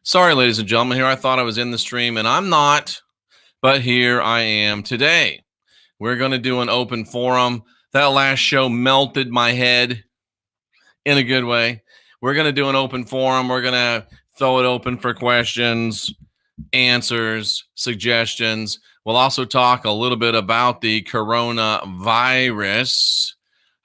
Sorry, ladies and gentlemen, here I thought I was in the stream, and I'm not, but here I am today. We're going to do an open forum. That last show melted my head in a good way. We're going to do an open forum. We're going to throw it open for questions, answers, suggestions. We'll also talk a little bit about the coronavirus.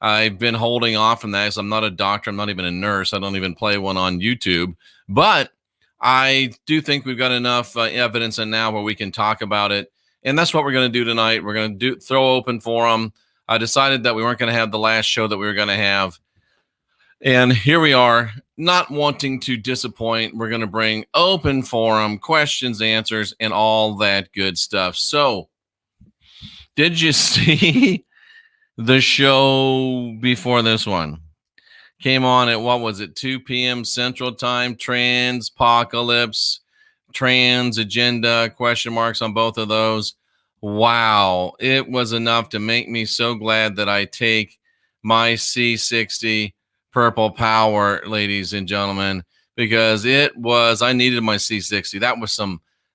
I've been holding off from that because I'm not a doctor. I'm not even a nurse. I don't even play one on YouTube. But I do think we've got enough evidence in now where we can talk about it. And that's what we're going to do tonight. We're going to throw open forum. I decided that we weren't going to have the last show that we were going to have. And here we are, not wanting to disappoint. We're going to bring open forum, questions, answers, and all that good stuff. So, did you see the show before this one? Came on at, what was it, 2 p.m. Central Time, Transpocalypse, Trans Agenda, question marks on both of those. Wow, it was enough to make me so glad that I take my C60 Purple Power, ladies and gentlemen, because I needed my C60. That was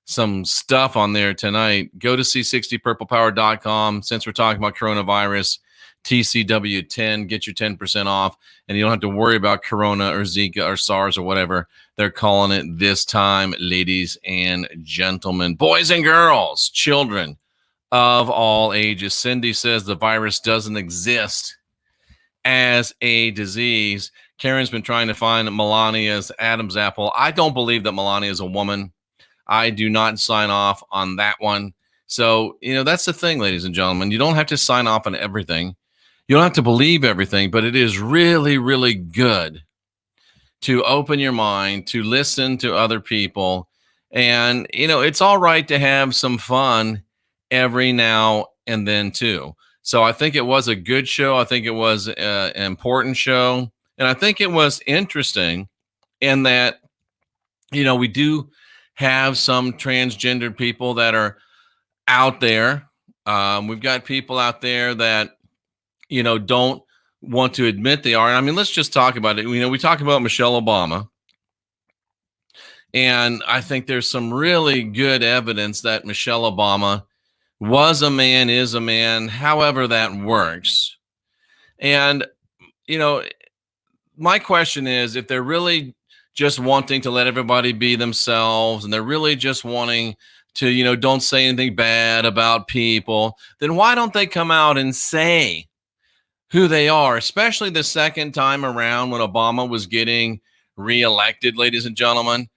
some stuff on there tonight. Go to c60purplepower.com. Since we're talking about coronavirus, TCW10, get your 10% off, and you don't have to worry about Corona or Zika or SARS or whatever they're calling it this time, ladies and gentlemen, boys and girls, children of all ages. Cindy says the virus doesn't exist as a disease. Karen's been trying to find Melania's Adam's apple. I don't believe that Melania is a woman. I do not sign off on that one. So, that's the thing, ladies and gentlemen. You don't have to sign off on everything. You don't have to believe everything, but it is really, really good to open your mind, to listen to other people. And, it's all right to have some fun every now and then too. So I think it was a good show. I think it was an important show. And I think it was interesting in that, we do have some transgender people that are out there. We've got people out there that, don't want to admit they are. I mean, let's just talk about it. We talk about Michelle Obama. And I think there's some really good evidence that Michelle Obama was a man, is a man, however that works. And, my question is, if they're really just wanting to let everybody be themselves and they're really just wanting to, don't say anything bad about people, then why don't they come out and say who they are, especially the second time around when Obama was getting reelected, ladies and gentlemen?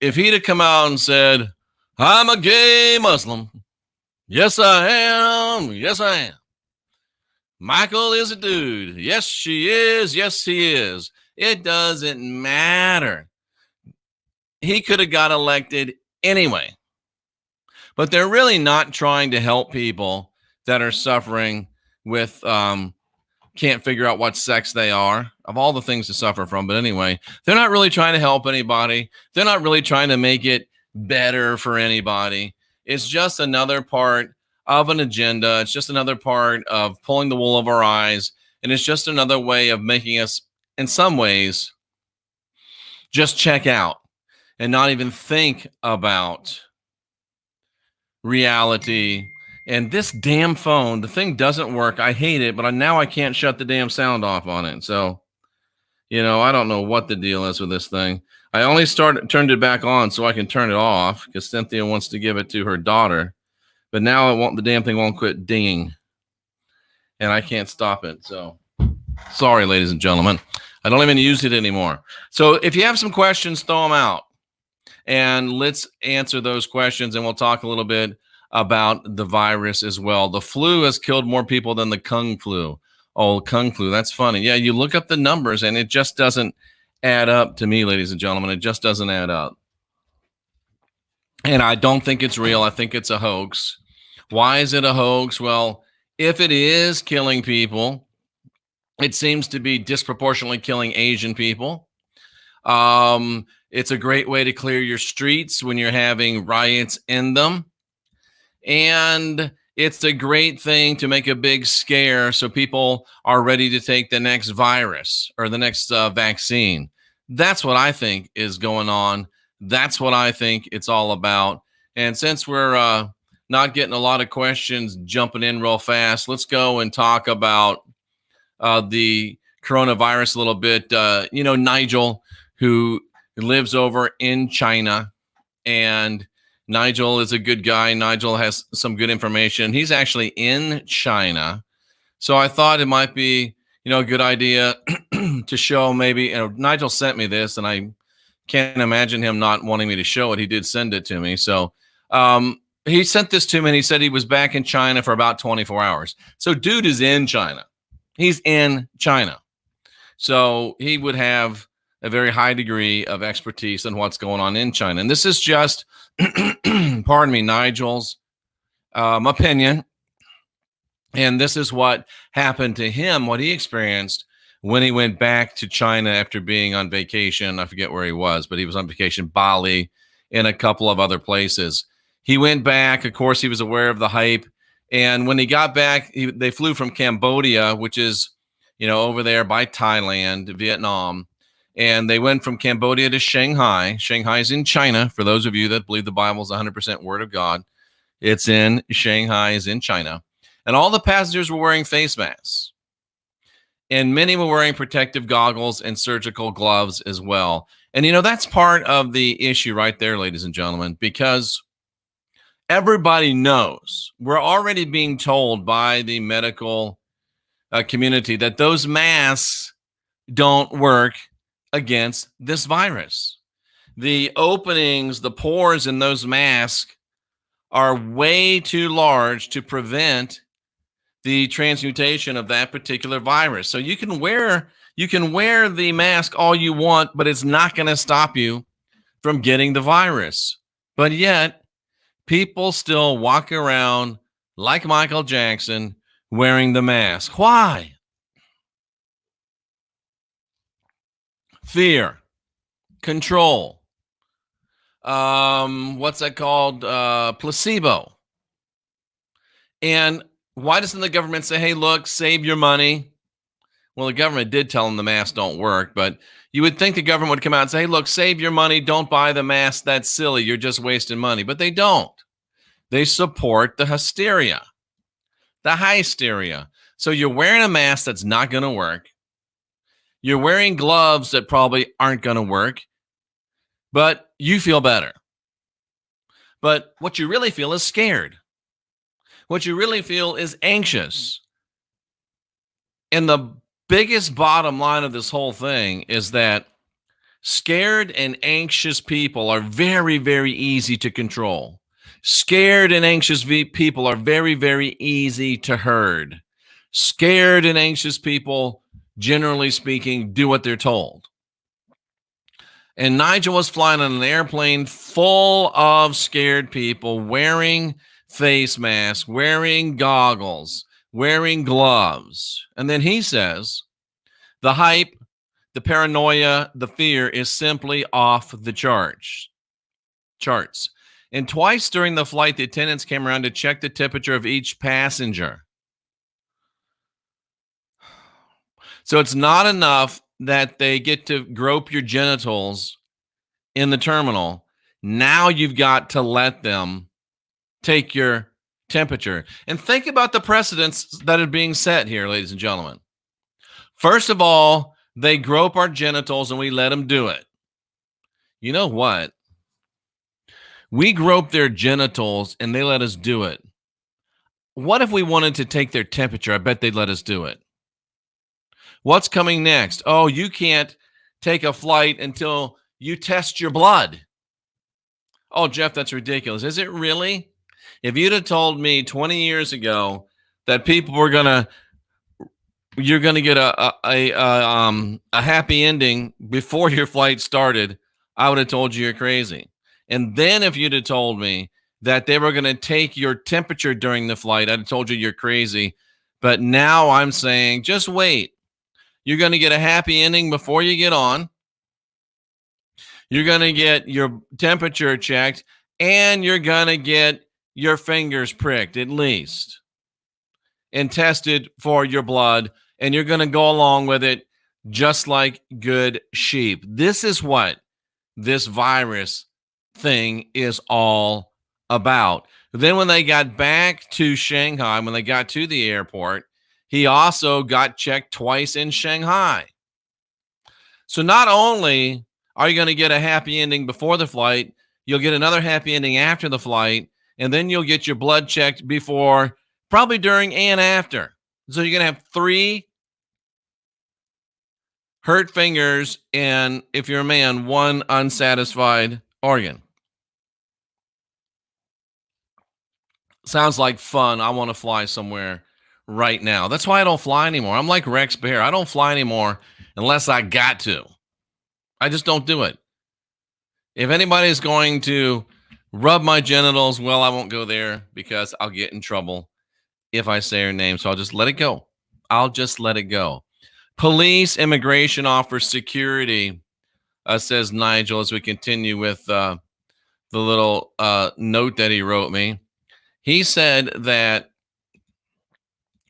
If he'd have come out and said, I'm a gay Muslim. Yes, I am. Yes, I am. Michael is a dude. Yes, she is. Yes, he is. It doesn't matter. He could have got elected anyway. But they're really not trying to help people that are suffering with can't figure out what sex they are, of all the things to suffer from. But anyway, they're not really trying to help anybody. They're not really trying to make it better for anybody. It's just another part of an agenda. It's just another part of pulling the wool over our eyes. And it's just another way of making us, in some ways, just check out and not even think about reality. And this damn phone, the thing doesn't work. I hate it, but now I can't shut the damn sound off on it. So, I don't know what the deal is with this thing. I only turned it back on so I can turn it off because Cynthia wants to give it to her daughter. But now the damn thing won't quit dinging. And I can't stop it. So, sorry, ladies and gentlemen. I don't even use it anymore. So, if you have some questions, throw them out. And let's answer those questions. And we'll talk a little bit about the virus as well. The flu has killed more people than the Kung flu. Oh, Kung flu. That's funny. Yeah, you look up the numbers and it just doesn't add up to me, ladies and gentlemen. It just doesn't add up. And I don't think it's real. I think it's a hoax. Why is it a hoax? Well, if it is killing people, it seems to be disproportionately killing Asian people. It's a great way to clear your streets when you're having riots in them. And it's a great thing to make a big scare so people are ready to take the next virus or the next vaccine. That's what I think is going on That's what I think it's all about. And since we're not getting a lot of questions jumping in real fast, let's go and talk about the coronavirus a little bit. Nigel, who lives over in China, and Nigel is a good guy. Nigel has some good information. He's actually in China. So I thought it might be, a good idea to show maybe, Nigel sent me this and I can't imagine him not wanting me to show it. He did send it to me. So he sent this to me and he said he was back in China for about 24 hours. So dude is in China. He's in China. So he would have a very high degree of expertise on what's going on in China. And this is just, pardon me, Nigel's opinion. And this is what happened to him, what he experienced when he went back to China after being on vacation. I forget where he was, but he was on vacation, Bali, and a couple of other places. He went back. Of course, he was aware of the hype. And when he got back, they flew from Cambodia, which is, over there by Thailand, Vietnam. And they went from Cambodia to Shanghai. Shanghai is in China. For those of you that believe the Bible is 100% word of God, it's in Shanghai, is in China. And all the passengers were wearing face masks. And many were wearing protective goggles and surgical gloves as well. And, that's part of the issue right there, ladies and gentlemen, because everybody knows, we're already being told by the medical community that those masks don't work against this virus. The openings, the pores in those masks are way too large to prevent the transmutation of that particular virus. So you can wear the mask all you want, but it's not going to stop you from getting the virus. But yet, people still walk around like Michael Jackson wearing the mask. Why? Fear, control. What's that called? Placebo. And why doesn't the government say, hey, look, save your money? Well, the government did tell them the masks don't work, but you would think the government would come out and say, hey, look, save your money. Don't buy the mask. That's silly. You're just wasting money. But they don't. They support the hysteria, the hysteria. So you're wearing a mask that's not going to work. You're wearing gloves that probably aren't going to work, but you feel better. But what you really feel is scared. What you really feel is anxious. And the biggest bottom line of this whole thing is that scared and anxious people are very, very easy to control. Scared and anxious people are very, very easy to herd. Scared and anxious people, generally speaking, do what they're told. And Nigel was flying on an airplane full of scared people wearing face masks, wearing goggles, wearing gloves. And then he says, the hype, the paranoia, the fear is simply off the charts. And twice during the flight, the attendants came around to check the temperature of each passenger. So it's not enough that they get to grope your genitals in the terminal. Now you've got to let them take your temperature. And think about the precedents that are being set here, ladies and gentlemen. First of all, they grope our genitals and we let them do it. You know what? We grope their genitals and they let us do it. What if we wanted to take their temperature? I bet they'd let us do it. What's coming next? Oh, you can't take a flight until you test your blood. Oh, Jeff, that's ridiculous. Is it really? If you'd have told me 20 years ago that people were you're gonna get a happy ending before your flight started, I would have told you you're crazy. And then if you'd have told me that they were gonna take your temperature during the flight, I'd have told you you're crazy. But now I'm saying, just wait. You're gonna get a happy ending before you get on. You're gonna get your temperature checked, and you're gonna get your fingers pricked at least and tested for your blood, and you're going to go along with it just like good sheep. This is what this virus thing is all about. Then when they got back to Shanghai, when they got to the airport, he also got checked twice in Shanghai. So not only are you going to get a happy ending before the flight, you'll get another happy ending after the flight, and then you'll get your blood checked before, probably during and after. So you're going to have 3 hurt fingers and, if you're a man, 1 unsatisfied organ. Sounds like fun. I want to fly somewhere right now. That's why I don't fly anymore. I'm like Rex Bear. I don't fly anymore unless I got to. I just don't do it. If anybody is going to rub my genitals, well, I won't go there because I'll get in trouble if I say her name. So I'll just let it go. I'll just let it go. Police, immigration offers security, says Nigel, as we continue with the little note that he wrote me. He said that,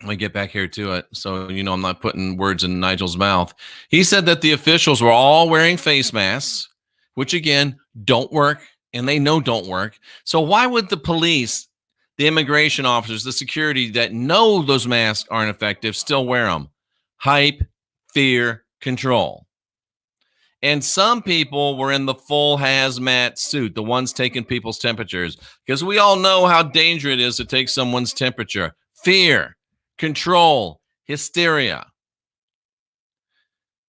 let me get back here to it so you know I'm not putting words in Nigel's mouth. He said that the officials were all wearing face masks, which again, don't work, and they know don't work. So why would the police, the immigration officers, the security that know those masks aren't effective still wear them? Hype, fear, control. And some people were in the full hazmat suit, the ones taking people's temperatures, because we all know how dangerous it is to take someone's temperature. Fear, control, hysteria.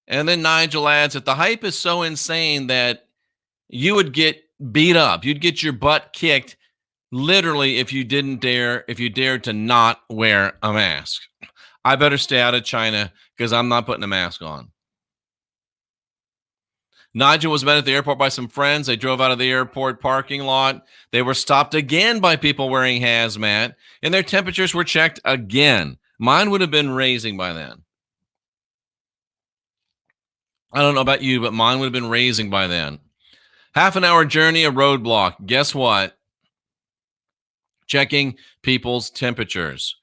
And then Nigel adds that the hype is so insane that you would get beat up. You'd get your butt kicked literally if you dared to not wear a mask. I better stay out of China because I'm not putting a mask on. Nigel was met at the airport by some friends. They drove out of the airport parking lot. They were stopped again by people wearing hazmat, and their temperatures were checked again. Mine would have been raising by then. I don't know about you, but mine would have been raising by then. Half an hour journey, a roadblock. Guess what? Checking people's temperatures.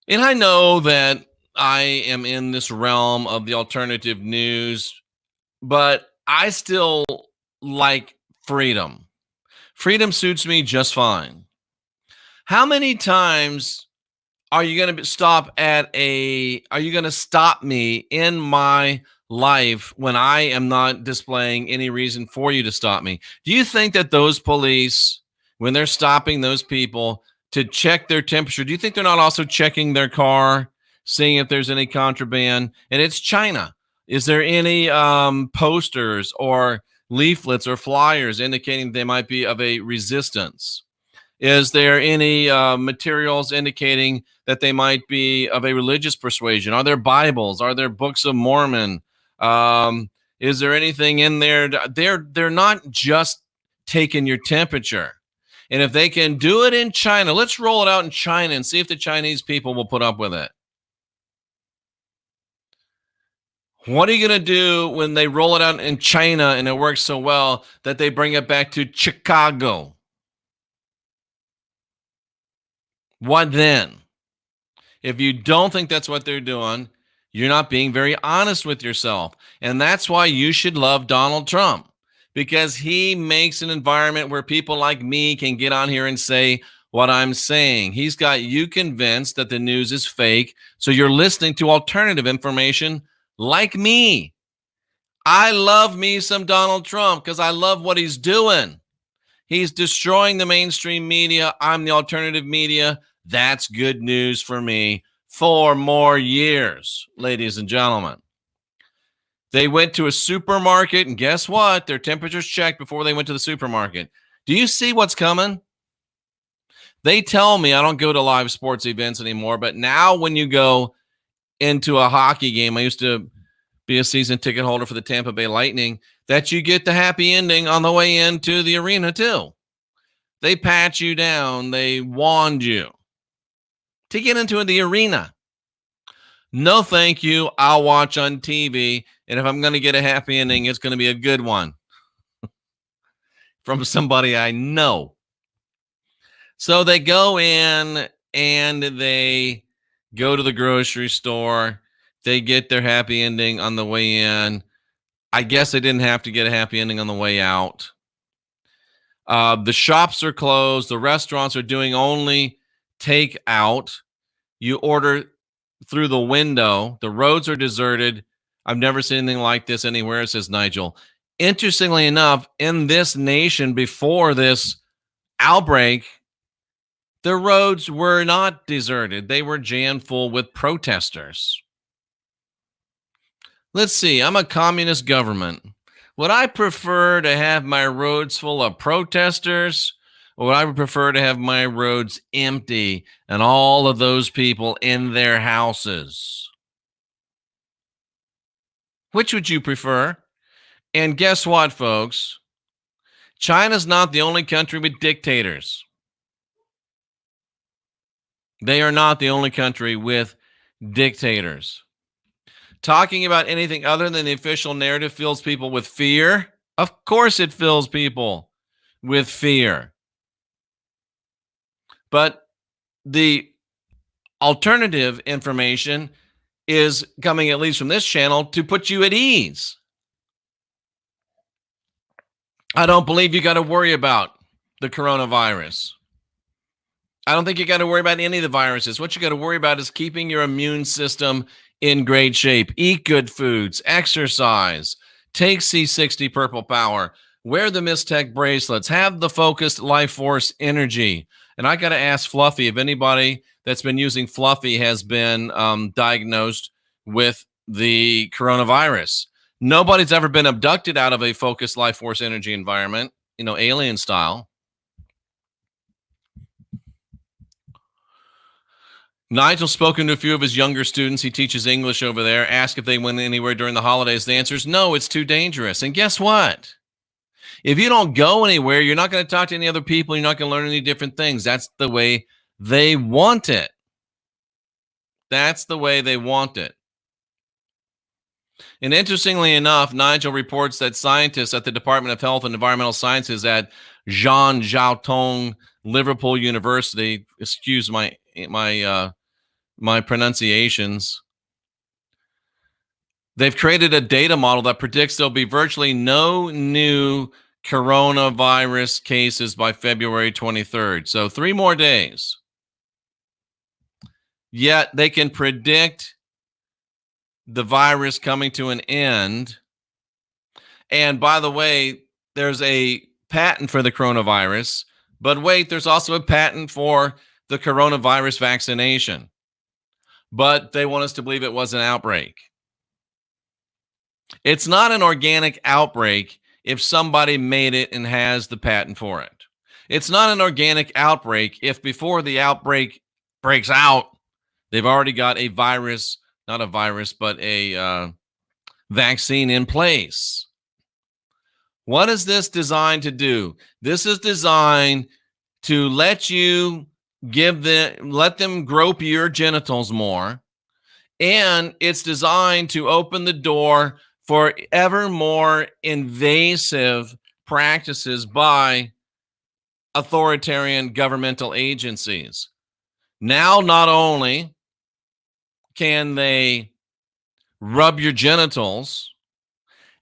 And I know that I am in this realm of the alternative news, but I still like freedom. Freedom suits me just fine. How many times are you going to stop me in my life when I am not displaying any reason for you to stop me? Do you think that those police, when they're stopping those people to check their temperature, do you think they're not also checking their car, seeing if there's any contraband? And it's China. Is there any posters or leaflets or flyers indicating they might be of a resistance? Is there any materials indicating that they might be of a religious persuasion? Are there Bibles? Are there books of Mormon? Is there anything in there? They're not just taking your temperature. And if they can do it in China, let's roll it out in China and see if the Chinese people will put up with it. What are you going to do when they roll it out in China and it works so well that they bring it back to Chicago? What then? If you don't think that's what they're doing, you're not being very honest with yourself. And that's why you should love Donald Trump, because he makes an environment where people like me can get on here and say what I'm saying. He's got you convinced that the news is fake, so you're listening to alternative information like me. I love me some Donald Trump because I love what he's doing. He's destroying the mainstream media. I'm the alternative media. That's good news for me for more years, ladies and gentlemen. They went to a supermarket, and guess what? Their temperatures checked before they went to the supermarket. Do you see what's coming? They tell me, I don't go to live sports events anymore, but now when you go into a hockey game, I used to be a season ticket holder for the Tampa Bay Lightning, that you get the happy ending on the way into the arena too. They pat you down. They wand you to get into the arena. No, thank you. I'll watch on TV. And if I'm going to get a happy ending, it's going to be a good one from somebody I know. So they go in and they go to the grocery store. They get their happy ending on the way in. I guess they didn't have to get a happy ending on the way out. The shops are closed. The restaurants are doing only takeout. You order through the window. The roads are deserted. I've never seen anything like this anywhere, says Nigel. Interestingly enough, in this nation before this outbreak, the roads were not deserted. They were jammed full with protesters. Let's see. I'm a communist government. Would I prefer to have my roads full of protesters, or would I prefer to have my roads empty and all of those people in their houses? Which would you prefer? And guess what, folks? China's not the only country with dictators. They are not the only country with dictators. Talking about anything other than the official narrative fills people with fear. Of course, it fills people with fear. But the alternative information is coming, at least from this channel, to put you at ease. I don't believe you got to worry about the coronavirus. I don't think you got to worry about any of the viruses. What you got to worry about is keeping your immune system in great shape. Eat good foods, exercise, take C60 Purple Power, wear the Mistech bracelets, have the focused life force energy. And I got to ask Fluffy if anybody that's been using Fluffy has been diagnosed with the coronavirus. Nobody's ever been abducted out of a focused life force energy environment, alien style. Nigel's spoken to a few of his younger students. He teaches English over there. Ask if they went anywhere during the holidays. The answer is no, it's too dangerous. And guess what? If you don't go anywhere, you're not going to talk to any other people. You're not going to learn any different things. That's the way they want it. That's the way they want it. And interestingly enough, Nigel reports that scientists at the Department of Health and Environmental Sciences at Jean Jiaotong Liverpool University, excuse my pronunciations, they've created a data model that predicts there'll be virtually no new coronavirus cases by February 23rd. So 3 more days. Yet they can predict the virus coming to an end. And by the way, there's a patent for the coronavirus, but wait, there's also a patent for the coronavirus vaccination. But they want us to believe it was an outbreak. It's not an organic outbreak if somebody made it and has the patent for it. It's not an organic outbreak if before the outbreak breaks out, they've already got a virus, not a virus, but a vaccine in place. What is this designed to do? This is designed to let you let them grope your genitals more. And it's designed to open the door for ever more invasive practices by authoritarian governmental agencies. Now, not only can they rub your genitals,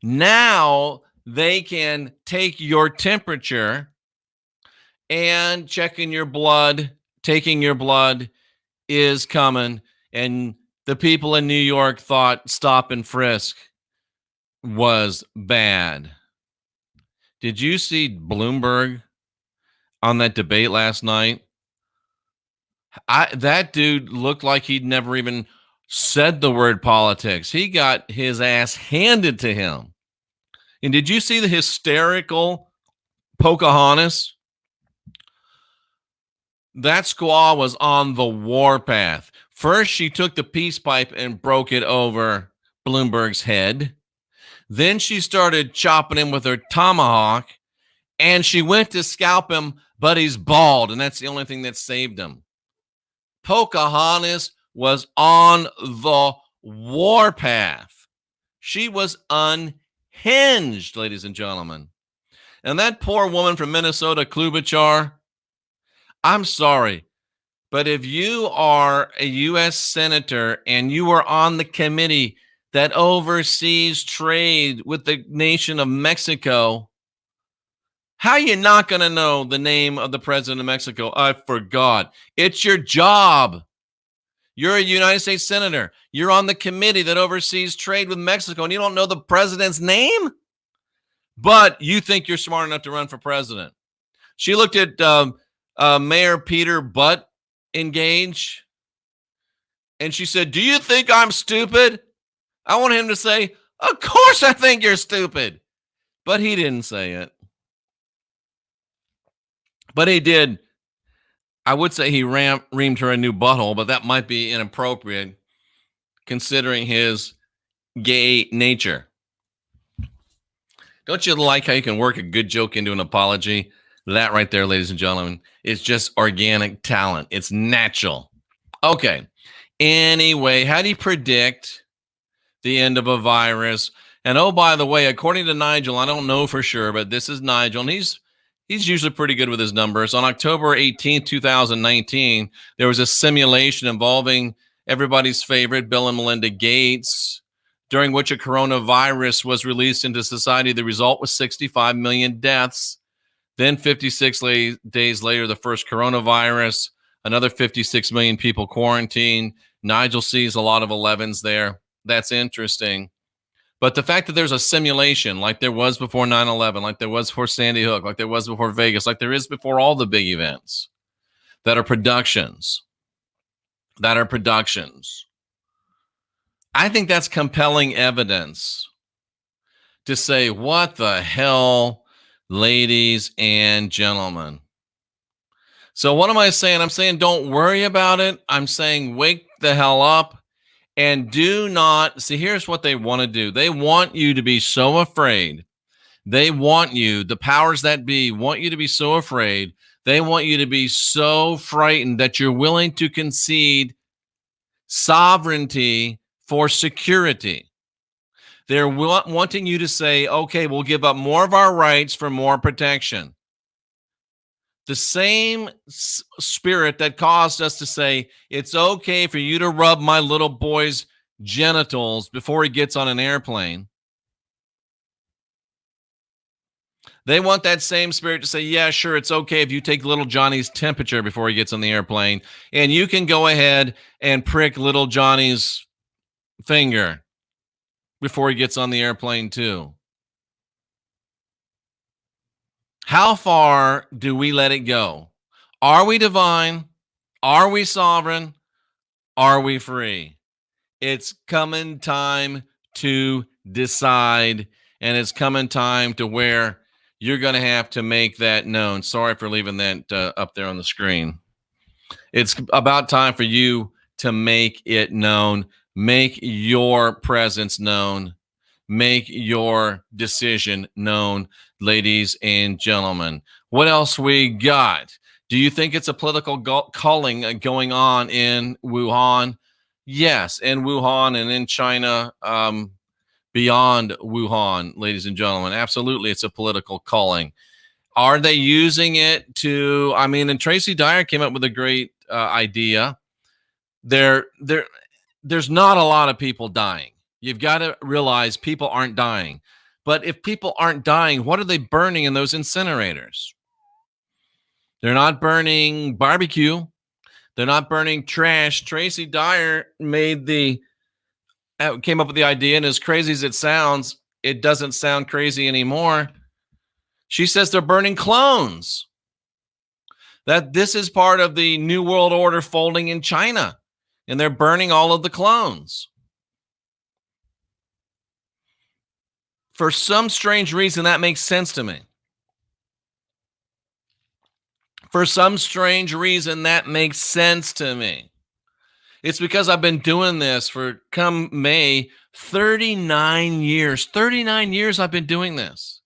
now they can take your temperature and checking your blood, taking your blood is coming. And the people in New York thought stop and frisk was bad. Did you see Bloomberg on that debate last night? That dude looked like he'd never even said the word politics. He got his ass handed to him. And did you see the hysterical Pocahontas? That squaw was on the warpath. First, she took the peace pipe and broke it over Bloomberg's head. Then she started chopping him with her tomahawk, and she went to scalp him, but he's bald, and that's the only thing that saved him. Pocahontas was on the warpath. She was unhinged, ladies and gentlemen. And that poor woman from Minnesota, Klobuchar, I'm sorry, but if you are a U.S. senator and you are on the committee that oversees trade with the nation of Mexico, How you not going to know the name of the president of Mexico? I forgot. It's your job. You're a United States senator. You're on the committee that oversees trade with Mexico, and you don't know the president's name? But you think you're smart enough to run for president. She looked at Mayor Peter Buttigieg, and she said, do you think I'm stupid? I want him to say, of course I think you're stupid. But he didn't say it. But he did. I would say he reamed her a new butthole, but that might be inappropriate considering his gay nature. Don't you like how you can work a good joke into an apology? That right there, ladies and gentlemen, is just organic talent. It's natural. Okay. Anyway, how do you predict the end of a virus? And oh, by the way, according to Nigel, I don't know for sure, but this is Nigel, and he's usually pretty good with his numbers. On October 18th, 2019, there was a simulation involving everybody's favorite, Bill and Melinda Gates, during which a coronavirus was released into society. The result was 65 million deaths. Then 56 days later, the first coronavirus, another 56 million people quarantined. Nigel sees a lot of 11s there. That's interesting. But the fact that there's a simulation like there was before 9/11, like there was before Sandy Hook, like there was before Vegas, like there is before all the big events that are productions, I think that's compelling evidence to say, what the hell, ladies and gentlemen. So what am I saying? I'm saying don't worry about it. I'm saying wake the hell up. And do not, see, here's what they want to do. They want you to be so afraid. They want you, the powers that be, want you to be so afraid. They want you to be so frightened that you're willing to concede sovereignty for security. They're wanting you to say, okay, we'll give up more of our rights for more protection. The same spirit that caused us to say, it's okay for you to rub my little boy's genitals before he gets on an airplane. They want that same spirit to say, yeah, sure, it's okay if you take little Johnny's temperature before he gets on the airplane, and you can go ahead and prick little Johnny's finger before he gets on the airplane too. How far do we let it go? Are we divine? Are we sovereign? Are we free? It's coming time to decide, and it's coming time to where you're going to have to make that known. Sorry for leaving that up there on the screen. It's about time for you to make it known. Make your presence known. Make your decision known, ladies and gentlemen. What else we got? Do you think it's a political culling going on in Wuhan? Yes, in Wuhan and in China, beyond Wuhan, ladies and gentlemen. Absolutely, it's a political culling. Are they using it to, and Tracy Dyer came up with a great idea. There's not a lot of people dying. You've got to realize people aren't dying. But if people aren't dying, what are they burning in those incinerators? They're not burning barbecue. They're not burning trash. Tracy Dyer came up with the idea, and as crazy as it sounds, it doesn't sound crazy anymore. She says they're burning clones. That this is part of the New World Order folding in China, and they're burning all of the clones. For some strange reason, that makes sense to me. For some strange reason, that makes sense to me. It's because I've been doing this for, come May, 39 years. 39 years I've been doing this.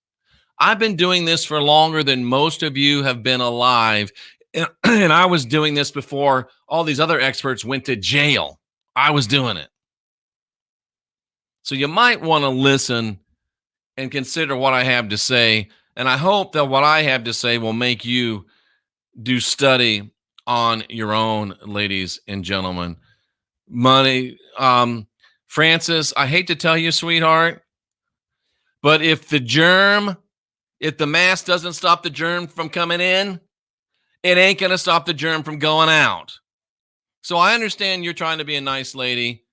I've been doing this for longer than most of you have been alive. And I was doing this before all these other experts went to jail. I was doing it. So you might want to listen and consider what I have to say. And I hope that what I have to say will make you do study on your own, ladies and gentlemen. Francis, I hate to tell you, sweetheart, but if the germ If the mask doesn't stop the germ from coming in, it ain't going to stop the germ from going out. So I understand you're trying to be a nice lady,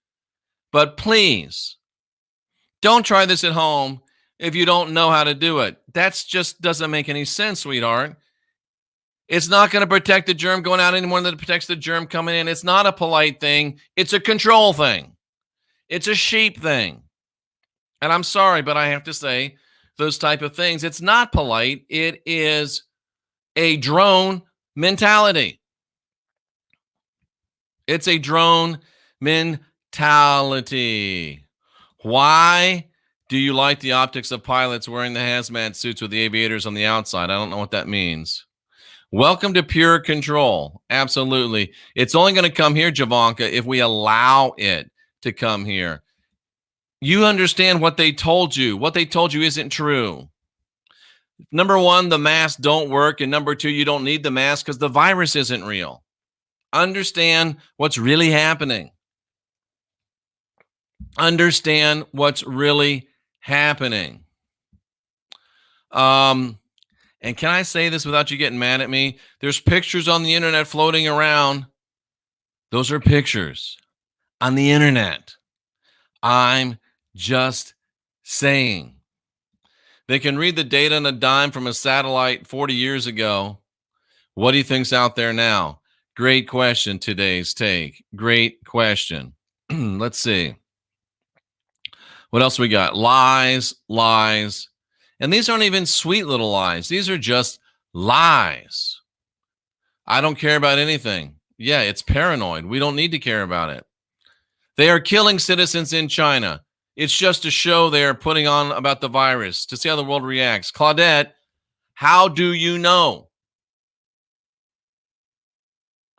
but please don't try this at home if you don't know how to do it. That's just doesn't make any sense, sweetheart. It's not going to protect the germ going out any more than it protects the germ coming in. It's not a polite thing. It's a control thing. It's a sheep thing. And I'm sorry, but I have to say those type of things. It's not polite. It is a drone mentality. It's a drone mentality. Why do you like the optics of pilots wearing the hazmat suits with the aviators on the outside? I don't know what that means. Welcome to pure control. Absolutely. It's only going to come here, Javanka, if we allow it to come here. You understand what they told you. What they told you isn't true. Number one, the masks don't work. And number two, you don't need the mask because the virus isn't real. Understand what's really happening. Understand what's really happening. And can I say this without you getting mad at me? There's pictures on the internet floating around. Those are pictures on the internet. I'm just saying. They can read the data on a dime from a satellite 40 years ago. What do you think's out there now? Great question, today's take. Great question. Let's see. What else we got? Lies, lies. And these aren't even sweet little lies. These are just lies. I don't care about anything. Yeah, it's paranoid. We don't need to care about it. They are killing citizens in China. It's just a show they are putting on about the virus to see how the world reacts. Claudette, how do you know?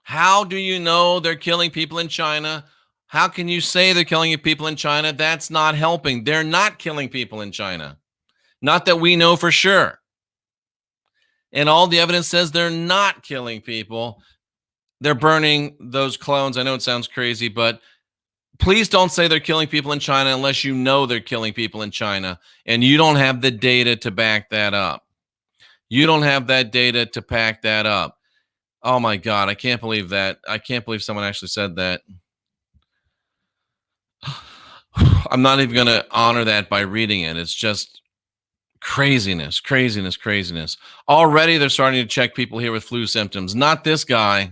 How do you know they're killing people in China? How can you say they're killing people in China? That's not helping. They're not killing people in China. Not that we know for sure. And all the evidence says they're not killing people. They're burning those clones. I know it sounds crazy, but please don't say they're killing people in China unless you know they're killing people in China and you don't have the data to back that up. You don't have that data to back that up. Oh my God, I can't believe that. I can't believe someone actually said that. I'm not even going to honor that by reading it. It's just craziness, craziness, craziness. Already they're starting to check people here with flu symptoms. Not this guy.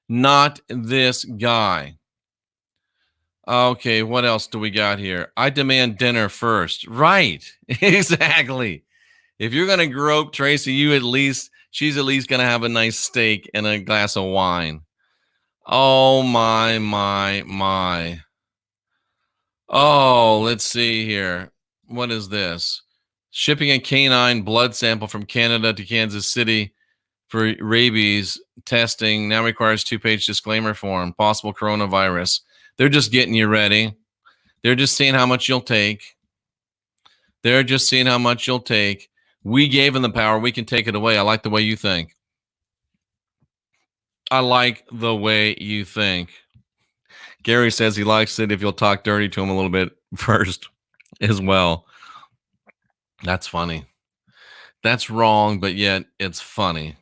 Not this guy. Okay, what else do we got here? I demand dinner first. Right, exactly. If you're going to grope Tracy, she's at least going to have a nice steak and a glass of wine. Oh, my. Oh, let's see here. What is this? Shipping a canine blood sample from Canada to Kansas City for rabies testing now requires 2-page disclaimer form, possible coronavirus. They're just getting you ready. They're just seeing how much you'll take. They're just seeing how much you'll take. We gave them the power. We can take it away. I like the way you think. I like the way you think. Gary says he likes it if you'll talk dirty to him a little bit first as well. That's funny. That's wrong, but yet it's funny.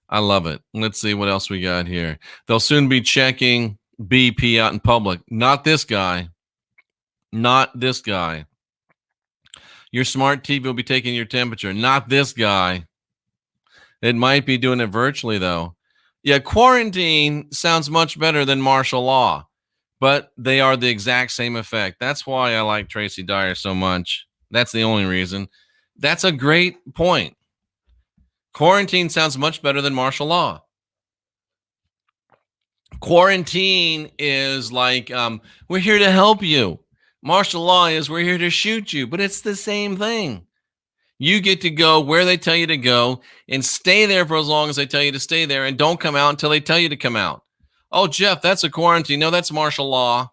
I love it. Let's see what else we got here. They'll soon be checking BP out in public. Not this guy. Not this guy. Your smart TV will be taking your temperature. Not this guy. It might be doing it virtually, though. Yeah, quarantine sounds much better than martial law, but they are the exact same effect. That's why I like Tracy Dyer so much. That's the only reason. That's a great point. Quarantine sounds much better than martial law. Quarantine is like, we're here to help you. Martial law is we're here to shoot you, but it's the same thing. You get to go where they tell you to go and stay there for as long as they tell you to stay there and don't come out until they tell you to come out. Oh, Jeff, that's a quarantine. No, that's martial law.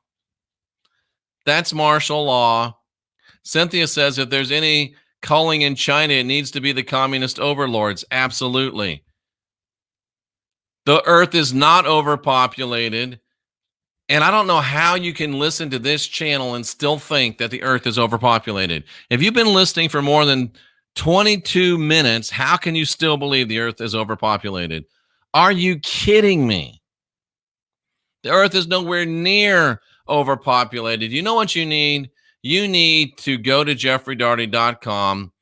That's martial law. Cynthia says if there's any culling in China, it needs to be the communist overlords. Absolutely. The earth is not overpopulated. And I don't know how you can listen to this channel and still think that the earth is overpopulated. If you've been listening for more than 22 minutes. How can you still believe the earth is overpopulated? Are you kidding me? The earth is nowhere near overpopulated. You know what you need? You need to go to jeffreydaugherty.com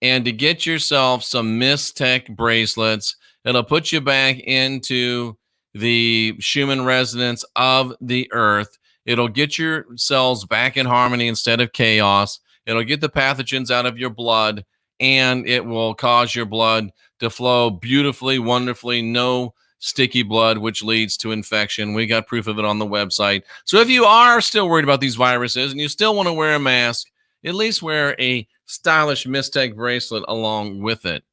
and to get yourself some Mystech bracelets. It'll put you back into the Schumann resonance of the earth. It'll get your cells back in harmony instead of chaos. It'll get the pathogens out of your blood, and it will cause your blood to flow beautifully, wonderfully. No sticky blood, which leads to infection. We got proof of it on the website. So if you are still worried about these viruses and you still want to wear a mask, at least wear a stylish Mystech bracelet along with it.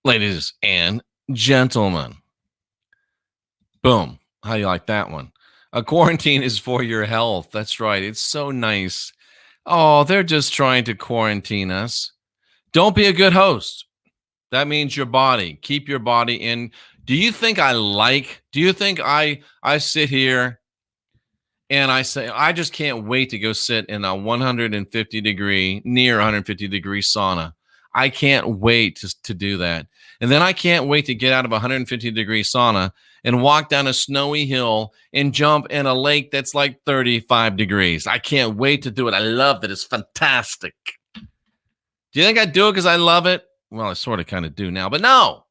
Ladies and gentlemen. Boom. How do you like that one? A quarantine is for your health. That's right. It's so nice. Oh, they're just trying to quarantine us. Don't be a good host. That means your body. Keep your body in. Do you think I sit here and I say, I just can't wait to go sit in a 150 degree sauna. I can't wait to do that. And then I can't wait to get out of a 150 degree sauna and walk down a snowy hill and jump in a lake that's like 35 degrees. I can't wait to do it. I love it. It's fantastic. Do you think I do it because I love it? Well, I sort of kind of do now, but no.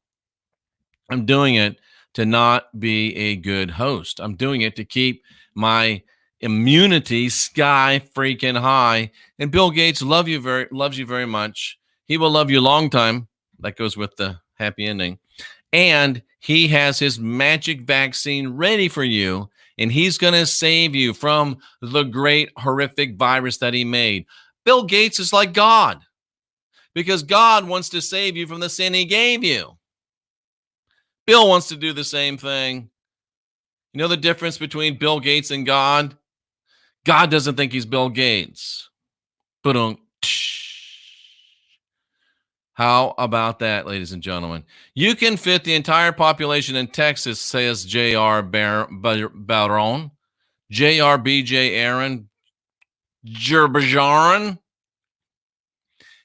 I'm doing it to not be a good host. I'm doing it to keep my immunity sky freaking high. And Bill Gates loves you very much. He will love you a long time. That goes with the happy ending. And he has his magic vaccine ready for you. And he's going to save you from the great horrific virus that he made. Bill Gates is like God, because God wants to save you from the sin he gave you. Bill wants to do the same thing. You know the difference between Bill Gates and God? God doesn't think he's Bill Gates. How about that, ladies and gentlemen? You can fit the entire population in Texas, says J.R. Baron, J.R.B.J. Aaron, Jerbajaran.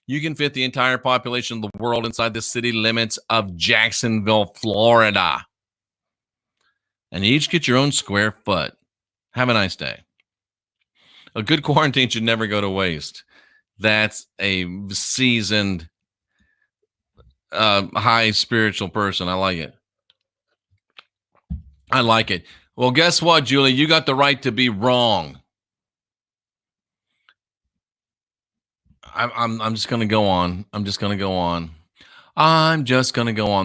You can fit the entire population of the world inside the city limits of Jacksonville, Florida. And you each get your own square foot. Have a nice day. A good quarantine should never go to waste. That's a seasoned, high spiritual person. I like it. I like it. Well, guess what, Julie? You got the right to be wrong. I'm just going to go on. I'm just going to go on.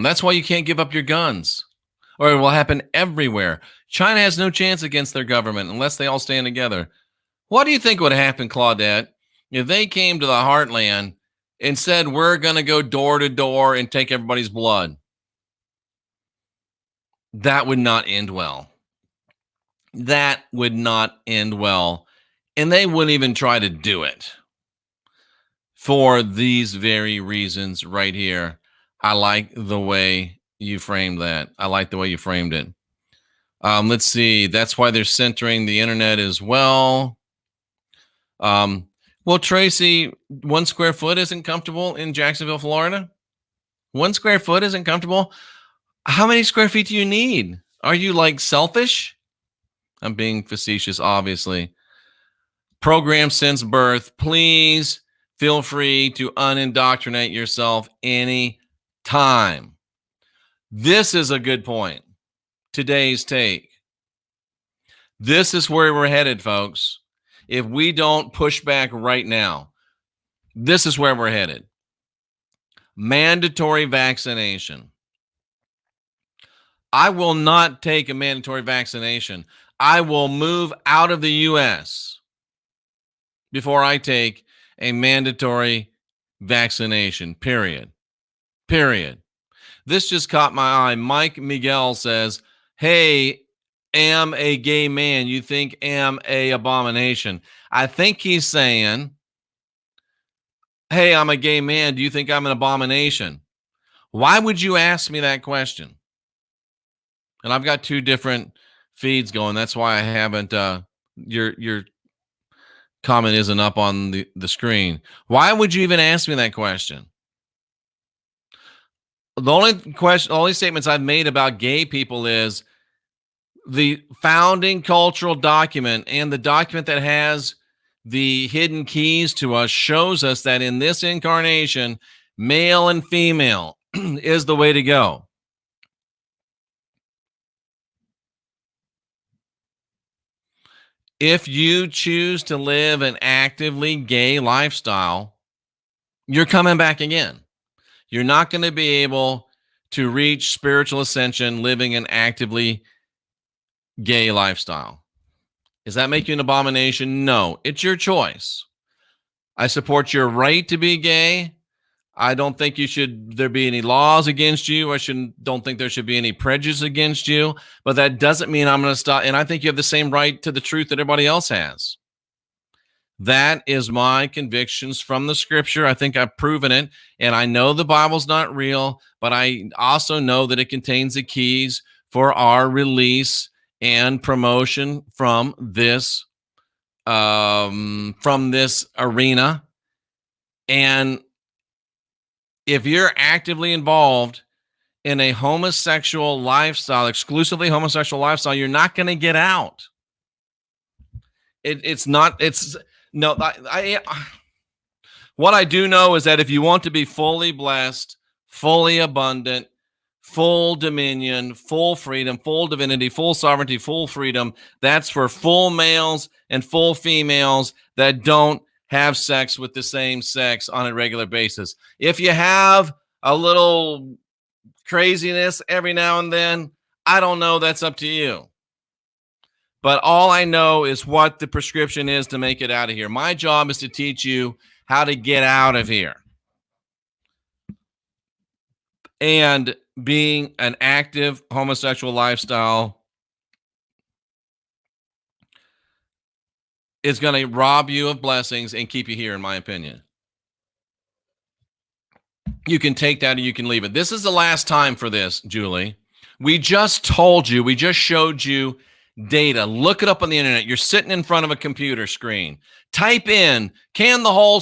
That's why you can't give up your guns, or it will happen everywhere. China has no chance against their government unless they all stand together. What do you think would happen, Claudette, if they came to the heartland and said, we're going to go door to door and take everybody's blood? That would not end well. That would not end well. And they wouldn't even try to do it. For these very reasons right here, I like the way you framed that. I like the way you framed it. Let's see. That's why they're centering the internet as well. Well, Tracy, 1 square foot isn't comfortable in Jacksonville, Florida. 1 square foot isn't comfortable. How many square feet do you need? Are you like selfish? I'm being facetious, obviously. Program since birth. Please feel free to unindoctrinate yourself any time. This is a good point. Today's take. This is where we're headed, folks. If we don't push back right now, this is where we're headed. Mandatory vaccination. I will not take a mandatory vaccination. I will move out of the U.S. before I take a mandatory vaccination, period. This just caught my eye. Mike Miguel says, hey, am a gay man. You think am a abomination. I think he's saying, hey, I'm a gay man. Do you think I'm an abomination? Why would you ask me that question? And I've got 2 different feeds going. That's why I haven't, your comment isn't up on the screen. Why would you even ask me that question? The only statements I've made about gay people is the founding cultural document and the document that has the hidden keys to us shows us that in this incarnation, male and female is the way to go. If you choose to live an actively gay lifestyle, you're coming back again. You're not going to be able to reach spiritual ascension living an actively gay lifestyle. Does that make you an abomination? No, it's your choice. I support your right to be gay. I don't think there be any laws against you. Don't think there should be any prejudice against you, but that doesn't mean I'm going to stop. And I think you have the same right to the truth that everybody else has. That is my convictions from the scripture. I think I've proven it. And I know the Bible's not real, but I also know that it contains the keys for our release and promotion from this arena. And if you're actively involved in a homosexual lifestyle, exclusively homosexual lifestyle, you're not going to get out. What I do know is that if you want to be fully blessed, fully abundant, full dominion, full freedom, full divinity, full sovereignty, full freedom, that's for full males and full females that don't have sex with the same sex on a regular basis. If you have a little craziness every now and then, I don't know, that's up to you. But all I know is what the prescription is to make it out of here. My job is to teach you how to get out of here. And being an active homosexual lifestyle is going to rob you of blessings and keep you here, in my opinion. You can take that or you can leave it. This is the last time for this, Julie. We just told you, we just showed you data. Look it up on the internet. You're sitting in front of a computer screen. Type in, can the whole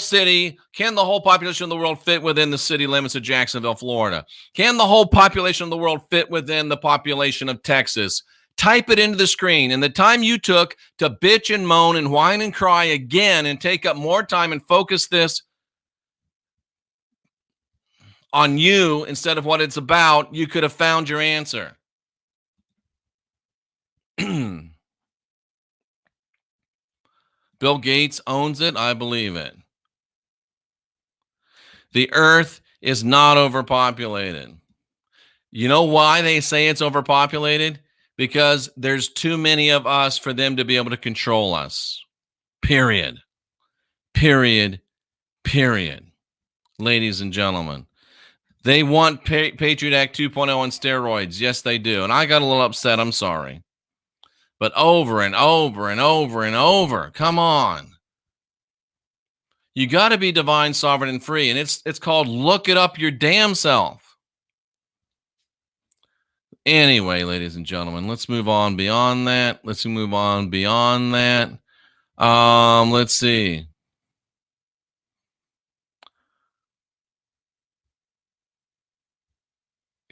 population of the world fit within the city limits of Jacksonville, Florida? Can the whole population of the world fit within the population of Texas? Type it into the screen. And the time you took to bitch and moan and whine and cry again and take up more time and focus this on you instead of what it's about, you could have found your answer. Bill Gates owns it. I believe it. The earth is not overpopulated. You know why they say it's overpopulated? Because there's too many of us for them to be able to control us. Period. Period. Period. Ladies and gentlemen. They want Patriot Act 2.0 on steroids. Yes, they do. And I got a little upset. I'm sorry. But over and over and over and over. Come on. You got to be divine, sovereign, and free. And it's called look it up your damn self. Anyway, ladies and gentlemen, let's move on beyond that. Let's see.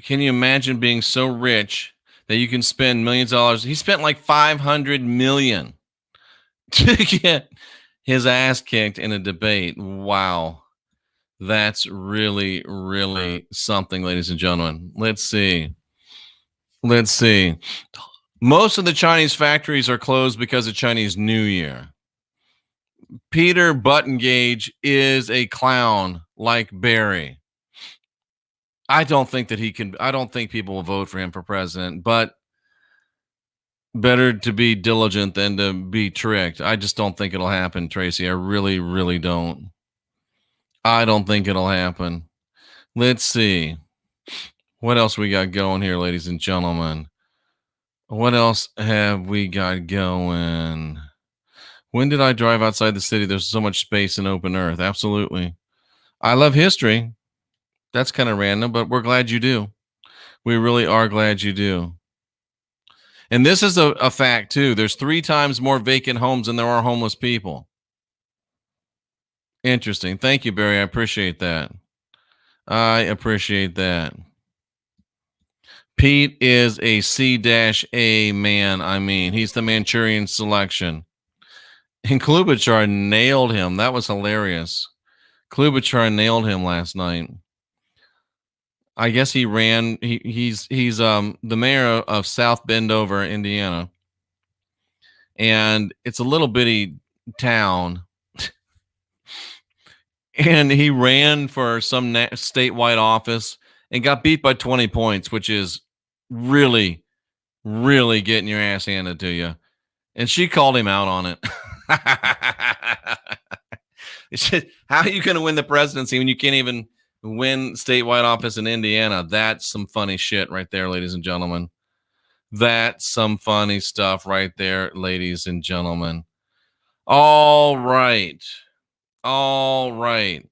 Can you imagine being so rich that you can spend millions of dollars? He spent like $500 million to get his ass kicked in a debate. Wow. That's really, really something, ladies and gentlemen. Let's see. Most of the Chinese factories are closed because of Chinese New Year. Peter Buttigieg is a clown like Barry. I don't think people will vote for him for president, but better to be diligent than to be tricked. I just don't think it'll happen, Tracy. I really, really don't. I don't think it'll happen. Let's see. What else we got going here, ladies and gentlemen? What else have we got going? When did I drive outside the city? There's so much space and open earth. Absolutely. I love history. That's kind of random, but we're glad you do. We really are glad you do. And this is a fact, too. There's 3 times more vacant homes than there are homeless people. Interesting. Thank you, Barry. I appreciate that. Pete is a C-A man. I mean, he's the Manchurian selection. And Klobuchar nailed him. That was hilarious. Klobuchar nailed him last night. I guess he ran. He's the mayor of South Bendover, Indiana, and it's a little bitty town. And he ran for some statewide office and got beat by 20 points, which is really, really getting your ass handed to you. And she called him out on it. How are you going to win the presidency when you can't even win statewide office in Indiana? That's some funny shit right there, ladies and gentlemen. That's some funny stuff right there, ladies and gentlemen. All right. I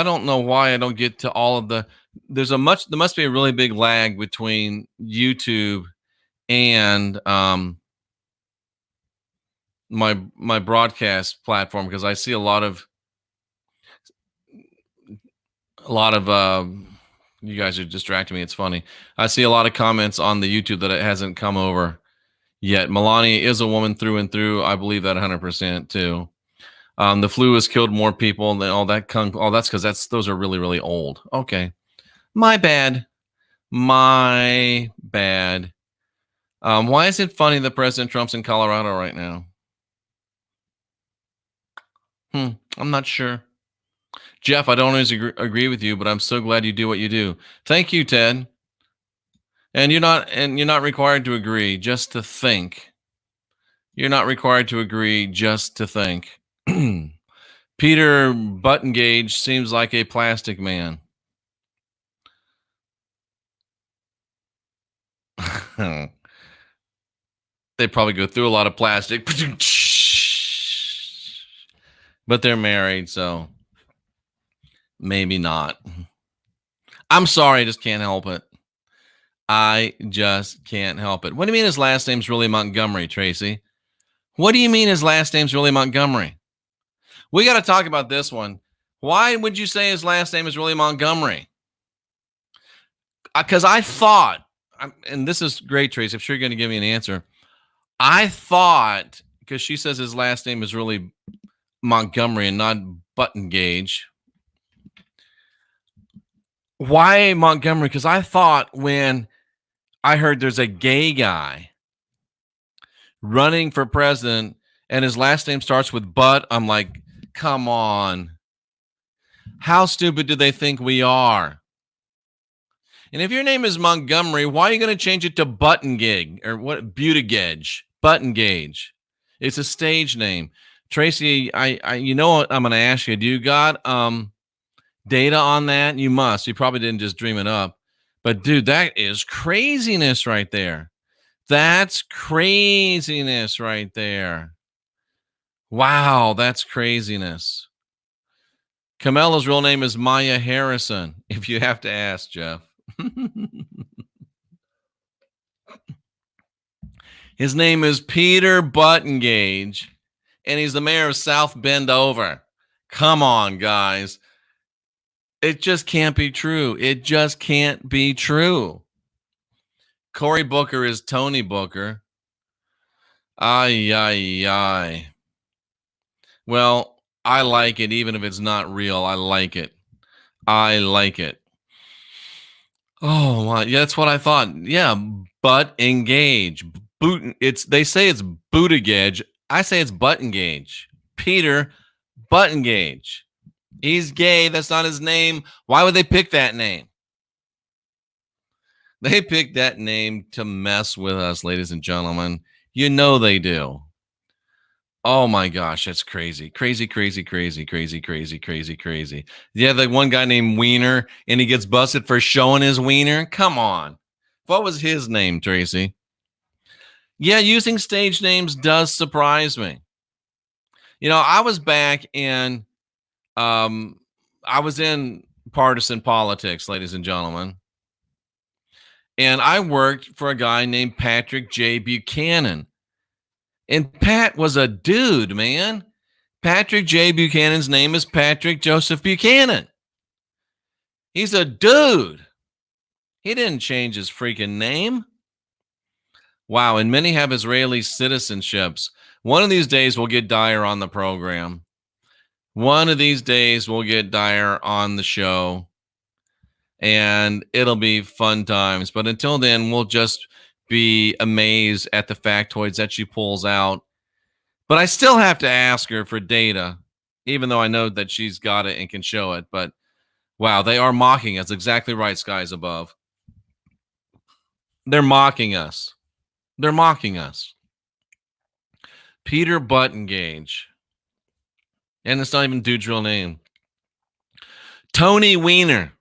don't know why I don't get to all of the. There must be a really big lag between YouTube and my broadcast platform, because I see a lot of you guys are distracting me. It's funny. I see a lot of comments on the YouTube that it hasn't come over yet. Melania is a woman through and through. I believe that 100% too. The flu has killed more people than all that. That's because those are really, really old. Okay, my bad. Why is it funny that President Trump's in Colorado right now? I'm not sure. Jeff, I don't always agree with you, but I'm so glad you do what you do. Thank you, Ted. And you're not required to agree, just to think. You're not required to agree, just to think. Peter Buttengage seems like a plastic man. They probably go through a lot of plastic, but they're married, so maybe not. I'm sorry, I just can't help it. I just can't help it. What do you mean his last name's really Montgomery, Tracy? What do you mean his last name's really Montgomery? We got to talk about this one. Why would you say his last name is really Montgomery? Because I thought, and this is great, Tracy, I'm sure you're going to give me an answer. I thought, because she says his last name is really Montgomery and not Buttengage. Why Montgomery? Because I thought when I heard there's a gay guy running for president and his last name starts with Butt, I'm like, come on. How stupid do they think we are? And if your name is Montgomery, why are you going to change it to Buttengage or what? Buttigieg, Buttengage. It's a stage name. Tracy, I you know what I'm going to ask you? Do you got data on that? You must. You probably didn't just dream it up. But dude, that is craziness right there. That's craziness right there. Wow, that's craziness. Kamala's real name is Maya Harrison, if you have to ask, Jeff. His name is Peter Buttengage, and he's the mayor of South Bendover. Come on, guys. It just can't be true. It just can't be true. Cory Booker is Tony Booker. Ay. Well, I like it, even if it's not real. I like it. Oh, my. Yeah, that's what I thought. Yeah, butt engage. They say it's Buttigieg. I say it's Buttengage. Peter Buttengage. He's gay. That's not his name. Why would they pick that name? They picked that name to mess with us, ladies and gentlemen. You know they do. Oh my gosh, that's crazy. Crazy. Yeah, the one guy named Wiener, and he gets busted for showing his wiener. Come on. What was his name, Tracy? Yeah, using stage names does surprise me. You know, I was back in I was in partisan politics, ladies and gentlemen. And I worked for a guy named Patrick J. Buchanan. And Pat was a dude, man. Patrick J. Buchanan's name is Patrick Joseph Buchanan. He's a dude. He didn't change his freaking name. Wow, and many have Israeli citizenships. One of these days we'll get Dyer on the program. One of these days we'll get Dyer on the show, and it'll be fun times. But until then, we'll just be amazed at the factoids that she pulls out. But I still have to ask her for data, even though I know that she's got it and can show it. But wow, they are mocking us. Exactly right, skies above. They're mocking us. They're mocking us. Peter Buttengage. And it's not even dude's real name. Tony Wiener.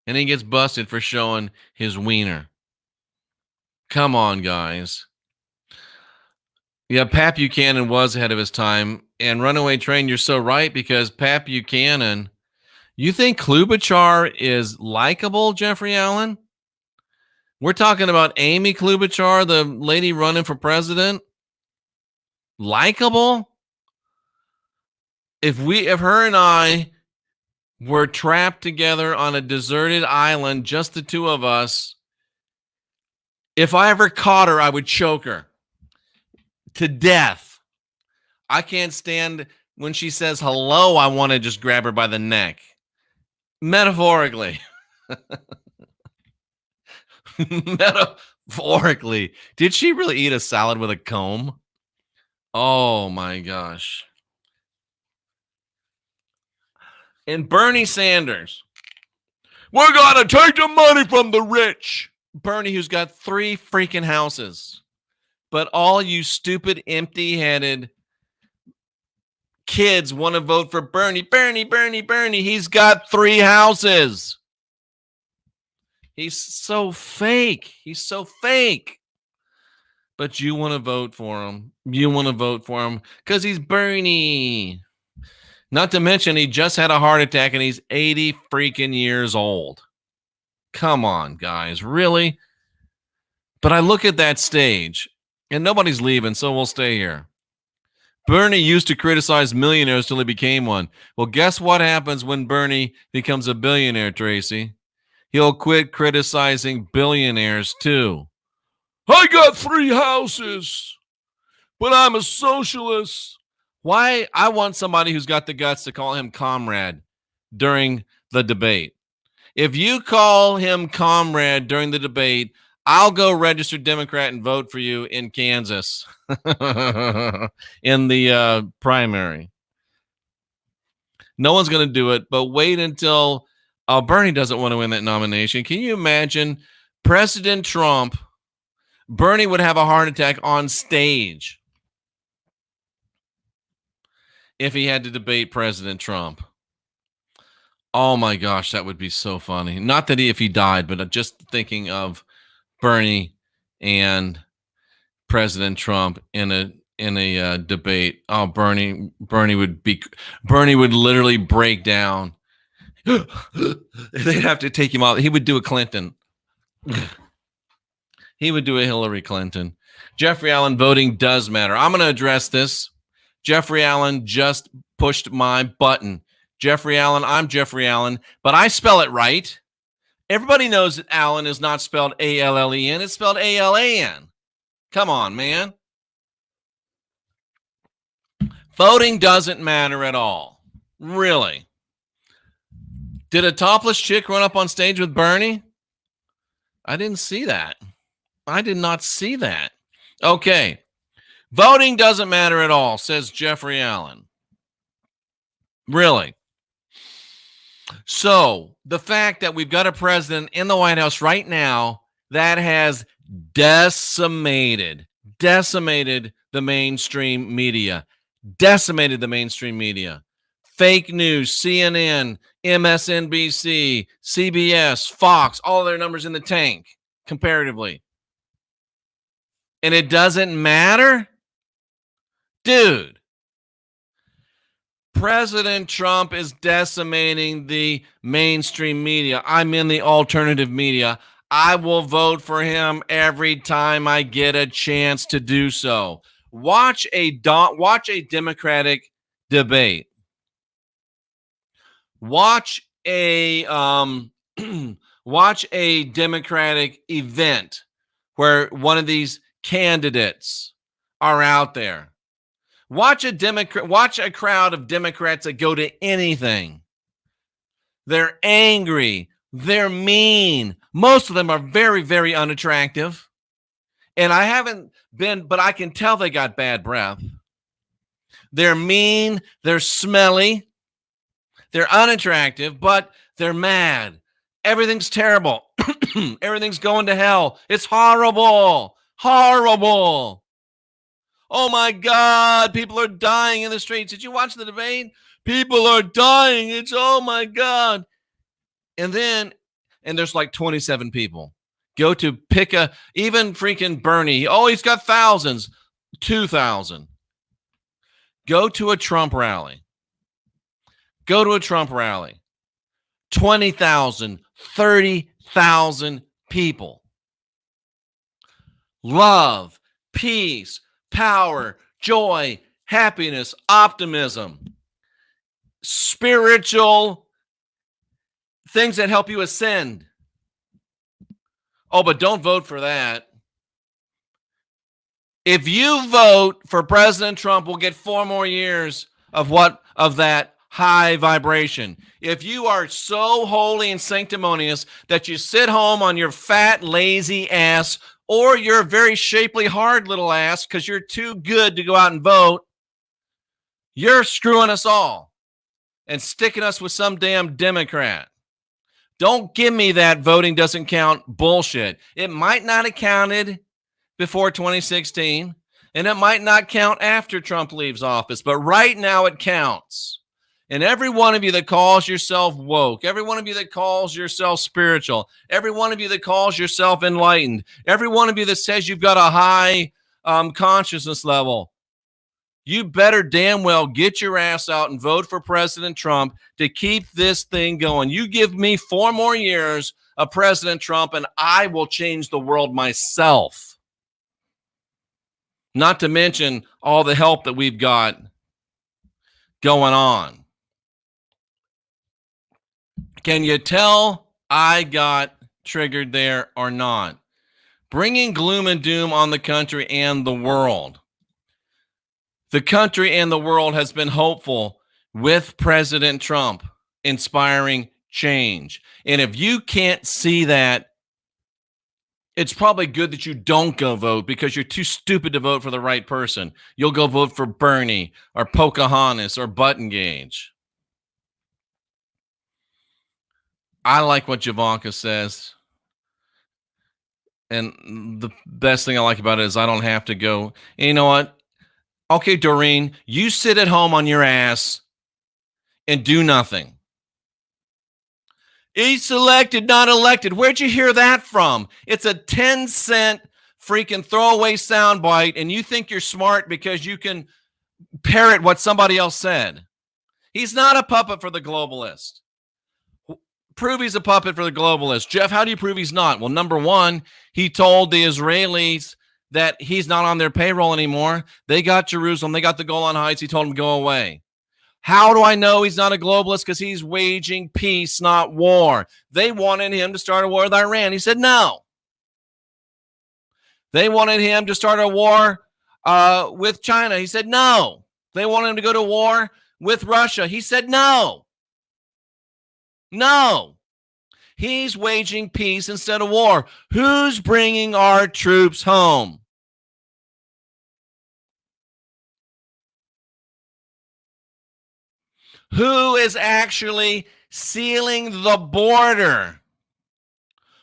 And he gets busted for showing his wiener. Come on, guys. Yeah, Pat Buchanan was ahead of his time. And Runaway Train, you're so right, because Pat Buchanan, you think Klobuchar is likable, Jeffrey Allen? We're talking about Amy Klobuchar, the lady running for president. Likable? If her and I were trapped together on a deserted island, just the two of us, if I ever caught her, I would choke her to death. I can't stand when she says hello. I want to just grab her by the neck. Metaphorically. Metaphorically. Did she really eat a salad with a comb? Oh my gosh. And Bernie Sanders. We're going to take the money from the rich. Bernie, who's got 3 freaking houses. But all you stupid, empty-headed kids want to vote for Bernie. Bernie. He's got 3 houses. He's so fake. But you want to vote for him. Because he's Bernie. Not to mention, he just had a heart attack and he's 80 freaking years old. Come on, guys. Really? But I look at that stage, and nobody's leaving, so we'll stay here. Bernie used to criticize millionaires till he became one. Well, guess what happens when Bernie becomes a billionaire, Tracy? He'll quit criticizing billionaires, too. I got 3 houses, but I'm a socialist. Why? I want somebody who's got the guts to call him comrade during the debate. If you call him comrade during the debate, I'll go register Democrat and vote for you in Kansas in the primary. No one's going to do it, but wait until Bernie doesn't want to win that nomination. Can you imagine President Trump? Bernie would have a heart attack on stage if he had to debate President Trump. Oh my gosh, that would be so funny. Not that if he died, but just thinking of Bernie and President Trump in a debate. Oh, Bernie would literally break down. They'd have to take him out. He would do a Clinton. He would do a Hillary Clinton. Jeffrey Allen, voting does matter. I'm going to address this. Jeffrey Allen just pushed my button. Jeffrey Allen, I'm Jeffrey Allen, but I spell it right. Everybody knows that Allen is not spelled A-L-L-E-N. It's spelled A-L-A-N. Come on, man. Voting doesn't matter at all. Really. Did a topless chick run up on stage with Bernie? I didn't see that. I did not see that. Okay. Voting doesn't matter at all, says Jeffrey Allen. Really? So the fact that we've got a president in the White House right now that has decimated the mainstream media, fake news, CNN, MSNBC, CBS, Fox, all their numbers in the tank comparatively. And it doesn't matter? Dude. President Trump is decimating the mainstream media. I'm in the alternative media. I will vote for him every time I get a chance to do so. Watch a Democratic debate. Watch a Watch a Democratic event where one of these candidates are out there. Watch a crowd of Democrats that go to anything. They're angry. They're mean. Most of them are very, very unattractive. And I haven't been, but I can tell they got bad breath. They're mean. They're smelly. They're unattractive, but they're mad. Everything's terrible. Everything's going to hell. It's horrible. Horrible. Oh my God, people are dying in the streets. Did you watch the debate? People are dying. It's, oh my God. And there's like 27 people. Go to pick even freaking Bernie. Oh, he's got thousands. 2,000. Go to a Trump rally. 20,000, 30,000 people. Love, peace, power, joy, happiness, optimism, spiritual things that help you ascend. Oh, but don't vote for that. If you vote for President Trump, we'll get 4 more years of that high vibration. If you are so holy and sanctimonious that you sit home on your fat, lazy ass, or you're a very shapely, hard little ass because you're too good to go out and vote, you're screwing us all and sticking us with some damn Democrat. Don't give me that voting doesn't count bullshit. It might not have counted before 2016, and it might not count after Trump leaves office, but right now it counts. And every one of you that calls yourself woke, every one of you that calls yourself spiritual, every one of you that calls yourself enlightened, every one of you that says you've got a high consciousness level, you better damn well get your ass out and vote for President Trump to keep this thing going. You give me 4 more years of President Trump and I will change the world myself. Not to mention all the help that we've got going on. Can you tell I got triggered there or not? Bringing gloom and doom on the country and the world. The country and the world has been hopeful with President Trump inspiring change. And if you can't see that, it's probably good that you don't go vote because you're too stupid to vote for the right person. You'll go vote for Bernie or Pocahontas or Buttengage. I like what Javanka says. And the best thing I like about it is I don't have to go, and you know what? Okay, Doreen, you sit at home on your ass and do nothing. He's elected, not elected. Where'd you hear that from? It's a 10-cent freaking throwaway soundbite, and you think you're smart because you can parrot what somebody else said. He's not a puppet for the globalist. Prove he's a puppet for the globalist. Jeff, how do you prove he's not? Well, number one, he told the Israelis that he's not on their payroll anymore. They got Jerusalem. They got the Golan Heights. He told them to go away. How do I know he's not a globalist? Because he's waging peace, not war. They wanted him to start a war with Iran. He said no. They wanted him to start a war with China. He said no. They wanted him to go to war with Russia. He said no. No. He's waging peace instead of war. Who's bringing our troops home? Who is actually sealing the border?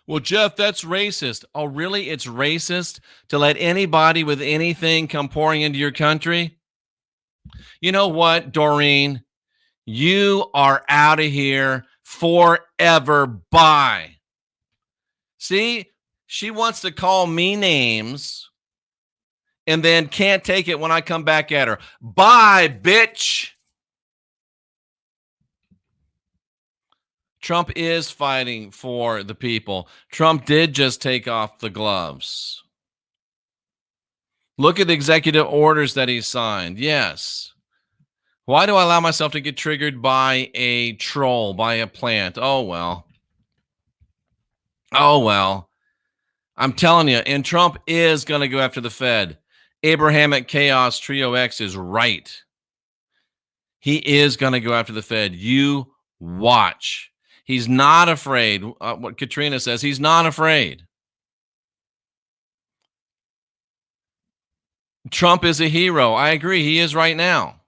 Well, Jeff, that's racist. Oh, really? It's racist to let anybody with anything come pouring into your country? You know what, Doreen? You are out of here forever. Bye. See, she wants to call me names and then can't take it when I come back at her. Bye, bitch. Trump is fighting for the people. Trump did just take off the gloves. Look at the executive orders that he signed. Yes. Why do I allow myself to get triggered by a troll, by a plant? Oh, well. Oh, well, I'm telling you, and Trump is going to go after the Fed. Abrahamic Chaos Trio X is right. He is going to go after the Fed. You watch. He's not afraid. What Katrina says, he's not afraid. Trump is a hero. I agree. He is right now.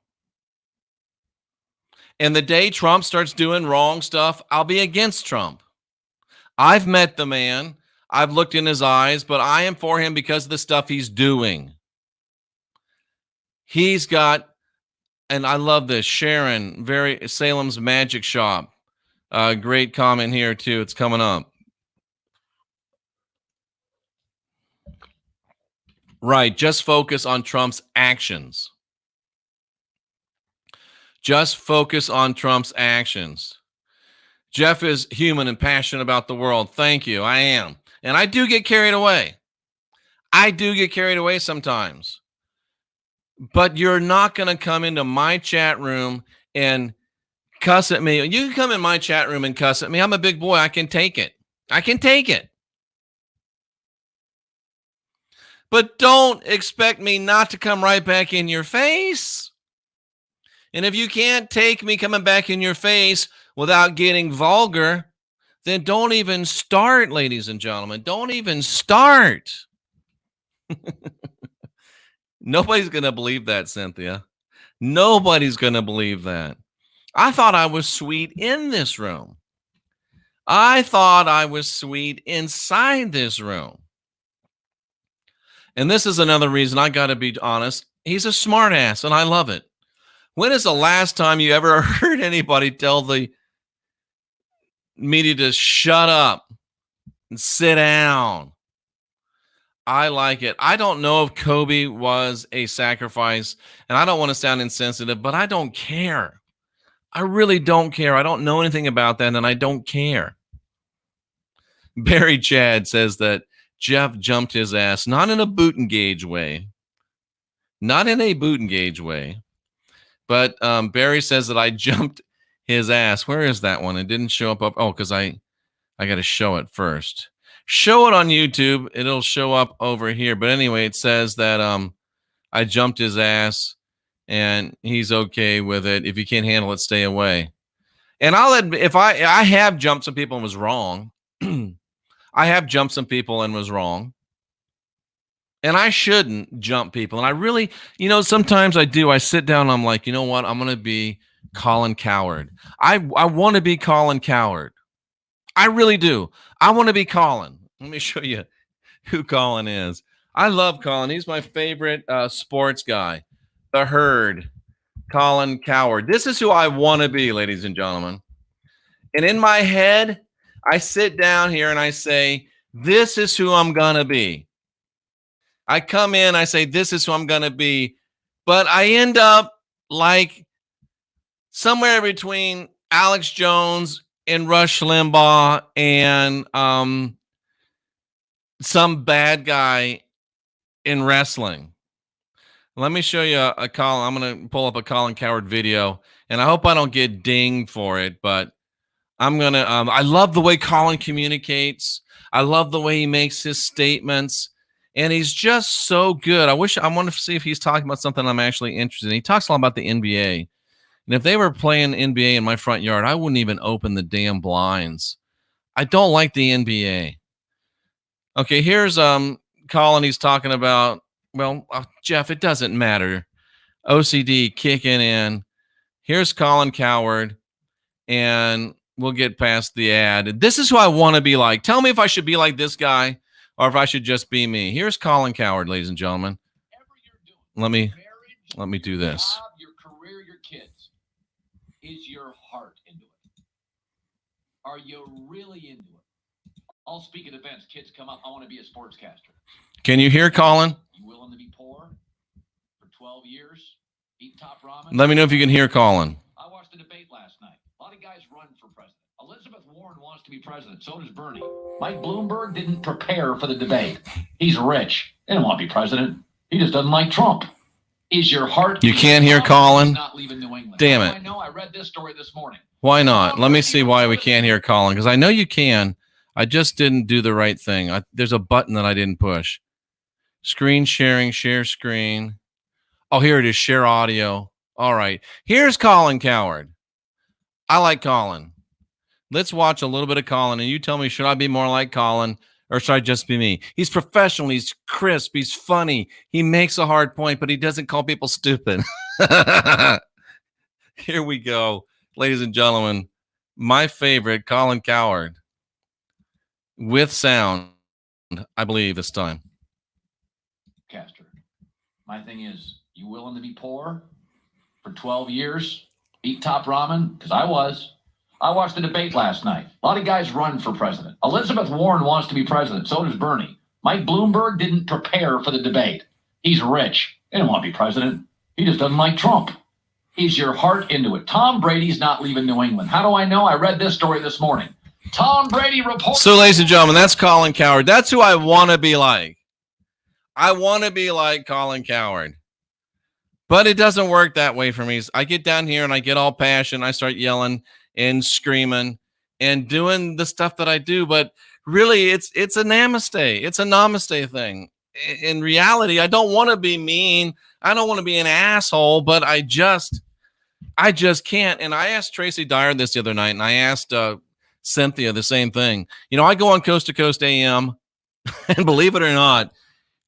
And the day Trump starts doing wrong stuff, I'll be against Trump. I've met the man. I've looked in his eyes, but I am for him because of the stuff he's doing. He's got, and I love this, Sharon, Salem's Magic Shop. Great comment here too. It's coming up. Right. Just focus on Trump's actions. Just focus on Trump's actions. Jeff is human and passionate about the world. Thank you. I am. And I do get carried away. I do get carried away sometimes. But you're not going to come into my chat room and cuss at me. You can come in my chat room and cuss at me. I'm a big boy. I can take it. I can take it. But don't expect me not to come right back in your face. And if you can't take me coming back in your face without getting vulgar, then don't even start, ladies and gentlemen. Don't even start. Nobody's going to believe that, Cynthia. Nobody's going to believe that. I thought I was sweet in this room. I thought I was sweet inside this room. And this is another reason I got to be honest. He's a smart ass, and I love it. When is the last time you ever heard anybody tell the media to shut up and sit down? I like it. I don't know if Kobe was a sacrifice, and I don't want to sound insensitive, but I don't care. I really don't care. I don't know anything about that, and I don't care. Barry Chad says that Jeff jumped his ass, not in a boot engage way. Not in a boot engage way. But Barry says that I jumped his ass. Where is that one? It didn't show up. Oh, because I got to show it first. Show it on YouTube. It'll show up over here. But anyway, it says that I jumped his ass, and he's okay with it. If you can't handle it, stay away. And I'll admit, if I have jumped some people and was wrong. I have jumped some people and was wrong. And I shouldn't jump people. And I really, sometimes I do. I sit down and I'm like, you know what? I'm going to be Colin Coward. I want to be Colin Coward. I really do. I want to be Colin. Let me show you who Colin is. I love Colin. He's my favorite sports guy. The Herd. Colin Coward. This is who I want to be, ladies and gentlemen. And in my head, I sit down here and I say, this is who I'm going to be. I come in, I say, this is who I'm going to be. But I end up like somewhere between Alex Jones and Rush Limbaugh and some bad guy in wrestling. Let me show you a Colin. I'm going to pull up a Colin Coward video. And I hope I don't get dinged for it, but I'm going to, I love the way Colin communicates. I love the way he makes his statements. And he's just so good. I want to see if he's talking about something I'm actually interested in. He talks a lot about the NBA. And if they were playing NBA in my front yard, I wouldn't even open the damn blinds. I don't like the NBA. Okay, here's Colin. He's talking about, Jeff, it doesn't matter. OCD kicking in. Here's Colin Coward. And we'll get past the ad. This is who I want to be like. Tell me if I should be like this guy or if I should just be me. Here's Colin Coward, ladies and gentlemen. Let me do this. Your career, your kids. Is your heart into it? Are you really into it? I'll speak at events. Kids come up. I want to be a sportscaster. Can you hear Colin? You willing to be poor for 12 years? Eat top ramen? Let me know if you can hear Colin. I watched the debate last night. A lot of guys run for president. Elizabeth Warren wants to be president. So does Bernie. Mike Bloomberg didn't prepare for the debate. He's rich. He didn't want to be president. He just doesn't like Trump. Is your heart? You can't hear Colin? Not leaving New England. Damn it. I know. I read this story this morning. Why not? Let me see why we can't hear Colin, because I know you can. I just didn't do the right thing. There's a button that I didn't push. Screen sharing, share screen. Oh, here it is, share audio. All right. Here's Colin Cowherd. I like Colin. Let's watch a little bit of Colin, and you tell me, should I be more like Colin or should I just be me? He's professional. He's crisp. He's funny. He makes a hard point, but he doesn't call people stupid. Here we go, ladies and gentlemen. My favorite, Colin Cowherd, with sound, I believe, this time. Caster, my thing is, you willing to be poor for 12 years? Eat top ramen? Because I was. I watched the debate last night. A lot of guys run for president. Elizabeth Warren wants to be president. So does Bernie. Mike Bloomberg didn't prepare for the debate. He's rich. He didn't want to be president. He just doesn't like Trump. He's your heart into it. Tom Brady's not leaving New England. How do I know? I read this story this morning. Tom Brady reports. So, ladies and gentlemen, that's Colin Cowherd. That's who I want to be like. I want to be like Colin Cowherd. But it doesn't work that way for me. I get down here and I get all passionate. I start yelling and screaming and doing the stuff that I do. But really, it's a namaste. It's a namaste thing. In reality, I don't want to be mean. I don't want to be an asshole, but I just can't. And I asked Tracy Dyer this the other night, and I asked Cynthia the same thing. You know, I go on Coast to Coast AM, and believe it or not,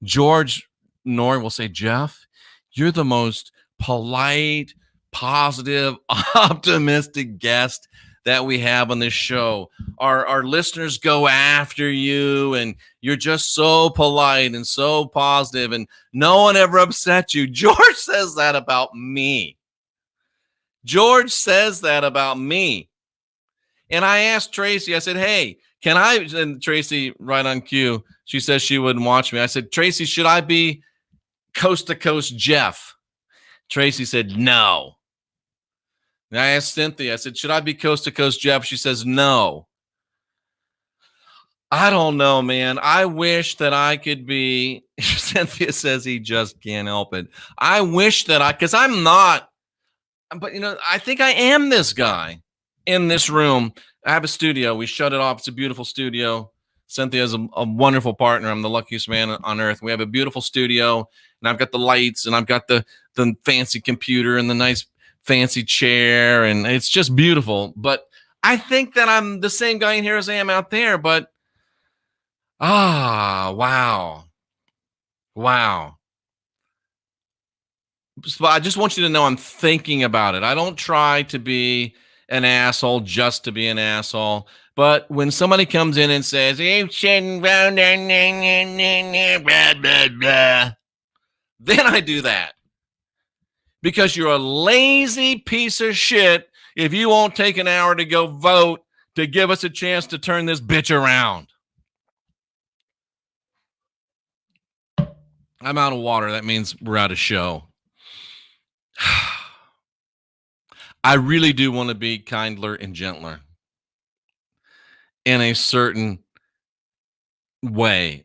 George Nor will say, Jeff, you're the most polite, positive, optimistic guest that we have on this show. Our listeners go after you, and you're just so polite and so positive, and no one ever upset you. George says that about me. George says that about me. And I asked Tracy, I said, hey, can I, and Tracy, right on cue, she says she wouldn't watch me. I said, Tracy, should I be Coast to Coast Jeff? Tracy said, no. And I asked Cynthia, I said, should I be Coast to Coast Jeff? She says, no. I don't know, man. I wish that I could be. Cynthia says he just can't help it. I wish that because I'm not. But, you know, I think I am this guy in this room. I have a studio. We shut it off. It's a beautiful studio. Cynthia is a wonderful partner. I'm the luckiest man on earth. We have a beautiful studio, and I've got the lights, and I've got the fancy computer and the nice fancy chair, and it's just beautiful. But I think that I'm the same guy in here as I am out there. But wow. So I just want you to know I'm thinking about it. I don't try to be an asshole just to be an asshole. But when somebody comes in and says, you shouldn't, blah, blah, blah, then I do that. Because you're a lazy piece of shit if you won't take an hour to go vote to give us a chance to turn this bitch around. I'm out of water. That means we're out of show. I really do want to be kinder and gentler in a certain way,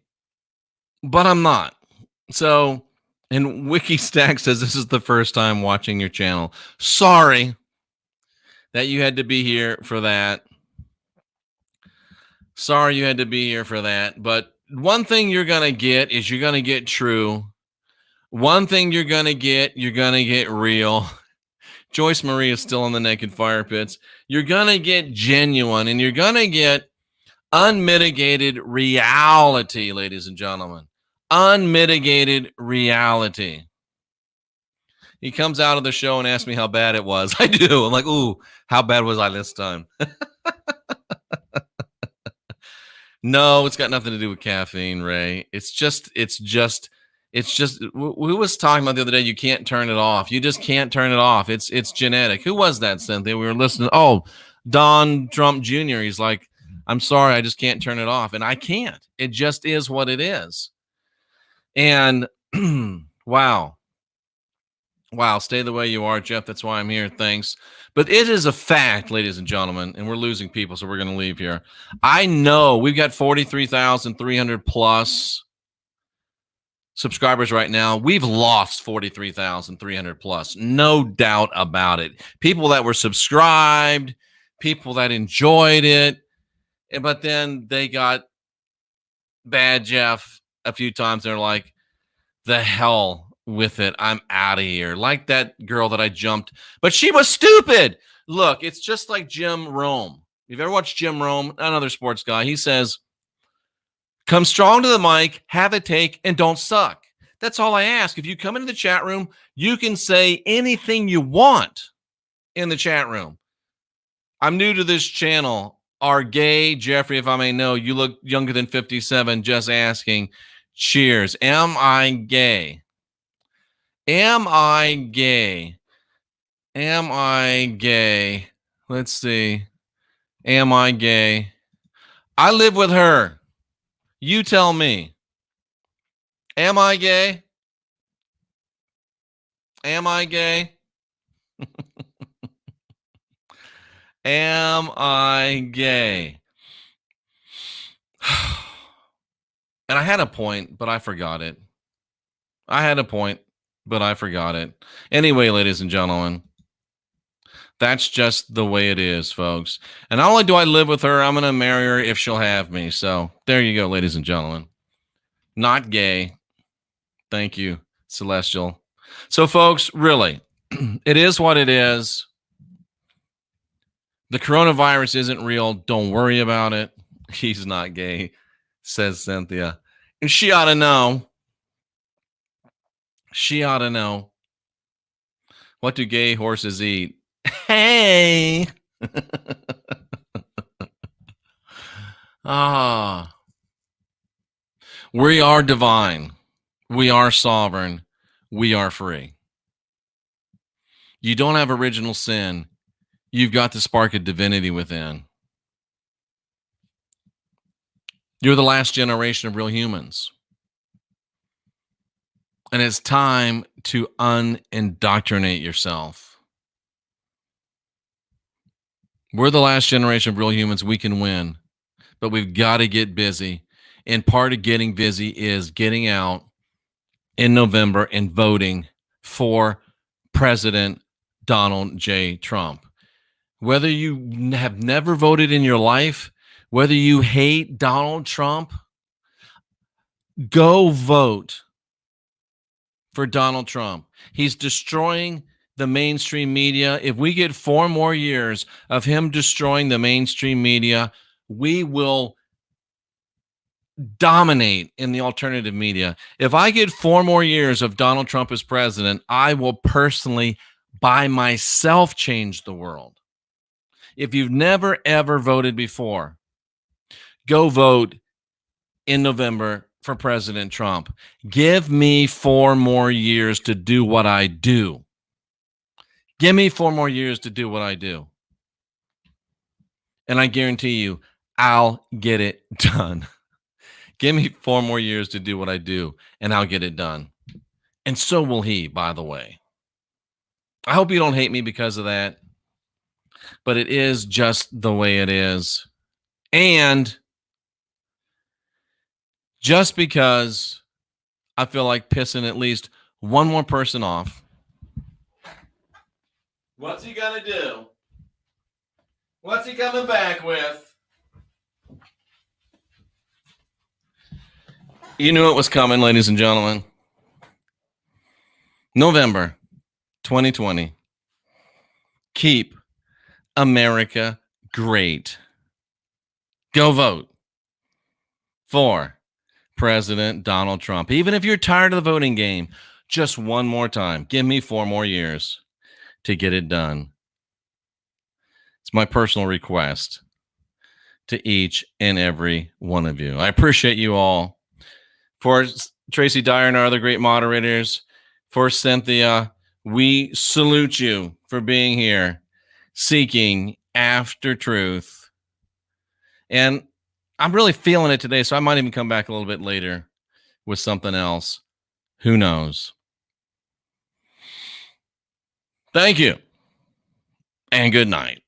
but I'm not. So, and WikiStack says this is the first time watching your channel. Sorry that you had to be here for that. Sorry you had to be here for that. But one thing you're going to get is you're going to get true. One thing you're going to get real. Joyce Marie is still in the naked fire pits. You're going to get genuine, and you're going to get unmitigated reality, ladies and gentlemen. Unmitigated reality. He comes out of the show and asks me how bad it was. I do. I'm like, ooh, how bad was I this time? No, it's got nothing to do with caffeine, Ray. It's just who was talking about the other day? You can't turn it off. You just can't turn it off. It's genetic. Who was that, Cynthia? We were listening. Oh, Don Trump Jr. He's like, I'm sorry, I just can't turn it off. And I can't. It just is what it is. And wow. Stay the way you are, Jeff. That's why I'm here. Thanks. But it is a fact, ladies and gentlemen, and we're losing people, so we're going to leave here. I know we've got 43,300 plus subscribers right now. We've lost 43,300 plus. No doubt about it. People that were subscribed, people that enjoyed it. But then they got Bad Jeff a few times. They're like, the hell with it. I'm out of here. Like that girl that I jumped, but she was stupid. Look, it's just like Jim Rome. You've ever watched Jim Rome, another sports guy? He says, come strong to the mic, have a take, and don't suck. That's all I ask. If you come into the chat room, you can say anything you want in the chat room. I'm new to this channel. Are gay? Jeffrey, if I may know, you look younger than 57. Just asking. Cheers. Am I gay? Am I gay? Am I gay? Let's see. Am I gay? I live with her. You tell me. Am I gay? Am I gay? Am I gay? And I had a point, but I forgot it. Anyway, ladies and gentlemen, that's just the way it is, folks. And not only do I live with her, I'm going to marry her if she'll have me. So there you go, ladies and gentlemen. Not gay. Thank you, Celestial. So, folks, really, it is what it is. The coronavirus isn't real. Don't worry about it. He's not gay, says Cynthia. And she ought to know. She ought to know. What do gay horses eat? Hey. We are divine. We are sovereign. We are free. You don't have original sin. You've got the spark of divinity within. You're the last generation of real humans. And it's time to unindoctrinate yourself. We're the last generation of real humans. We can win, but we've got to get busy. And part of getting busy is getting out in November and voting for President Donald J. Trump. Whether you have never voted in your life, whether you hate Donald Trump, go vote for Donald Trump. He's destroying the mainstream media. If we get 4 more years of him destroying the mainstream media, we will dominate in the alternative media. If I get 4 more years of Donald Trump as president, I will personally, by myself, change the world. If you've never, ever voted before, go vote in November for President Trump. Give me 4 more years to do what I do. Give me 4 more years to do what I do. And I guarantee you, I'll get it done. Give me 4 more years to do what I do, and I'll get it done. And so will he, by the way. I hope you don't hate me because of that. But it is just the way it is. And just because I feel like pissing at least one more person off, what's he gonna do? What's he coming back with? You knew it was coming, ladies and gentlemen. November 2020. Keep America great. Go vote for President Donald Trump. Even if you're tired of the voting game, just one more time. Give me 4 more years to get it done. It's my personal request to each and every one of you. I appreciate you all. For Tracy Dyer and our other great moderators, for Cynthia, we salute you for being here, seeking after truth. And I'm really feeling it today, so I might even come back a little bit later with something else. Who knows? Thank you, and good night.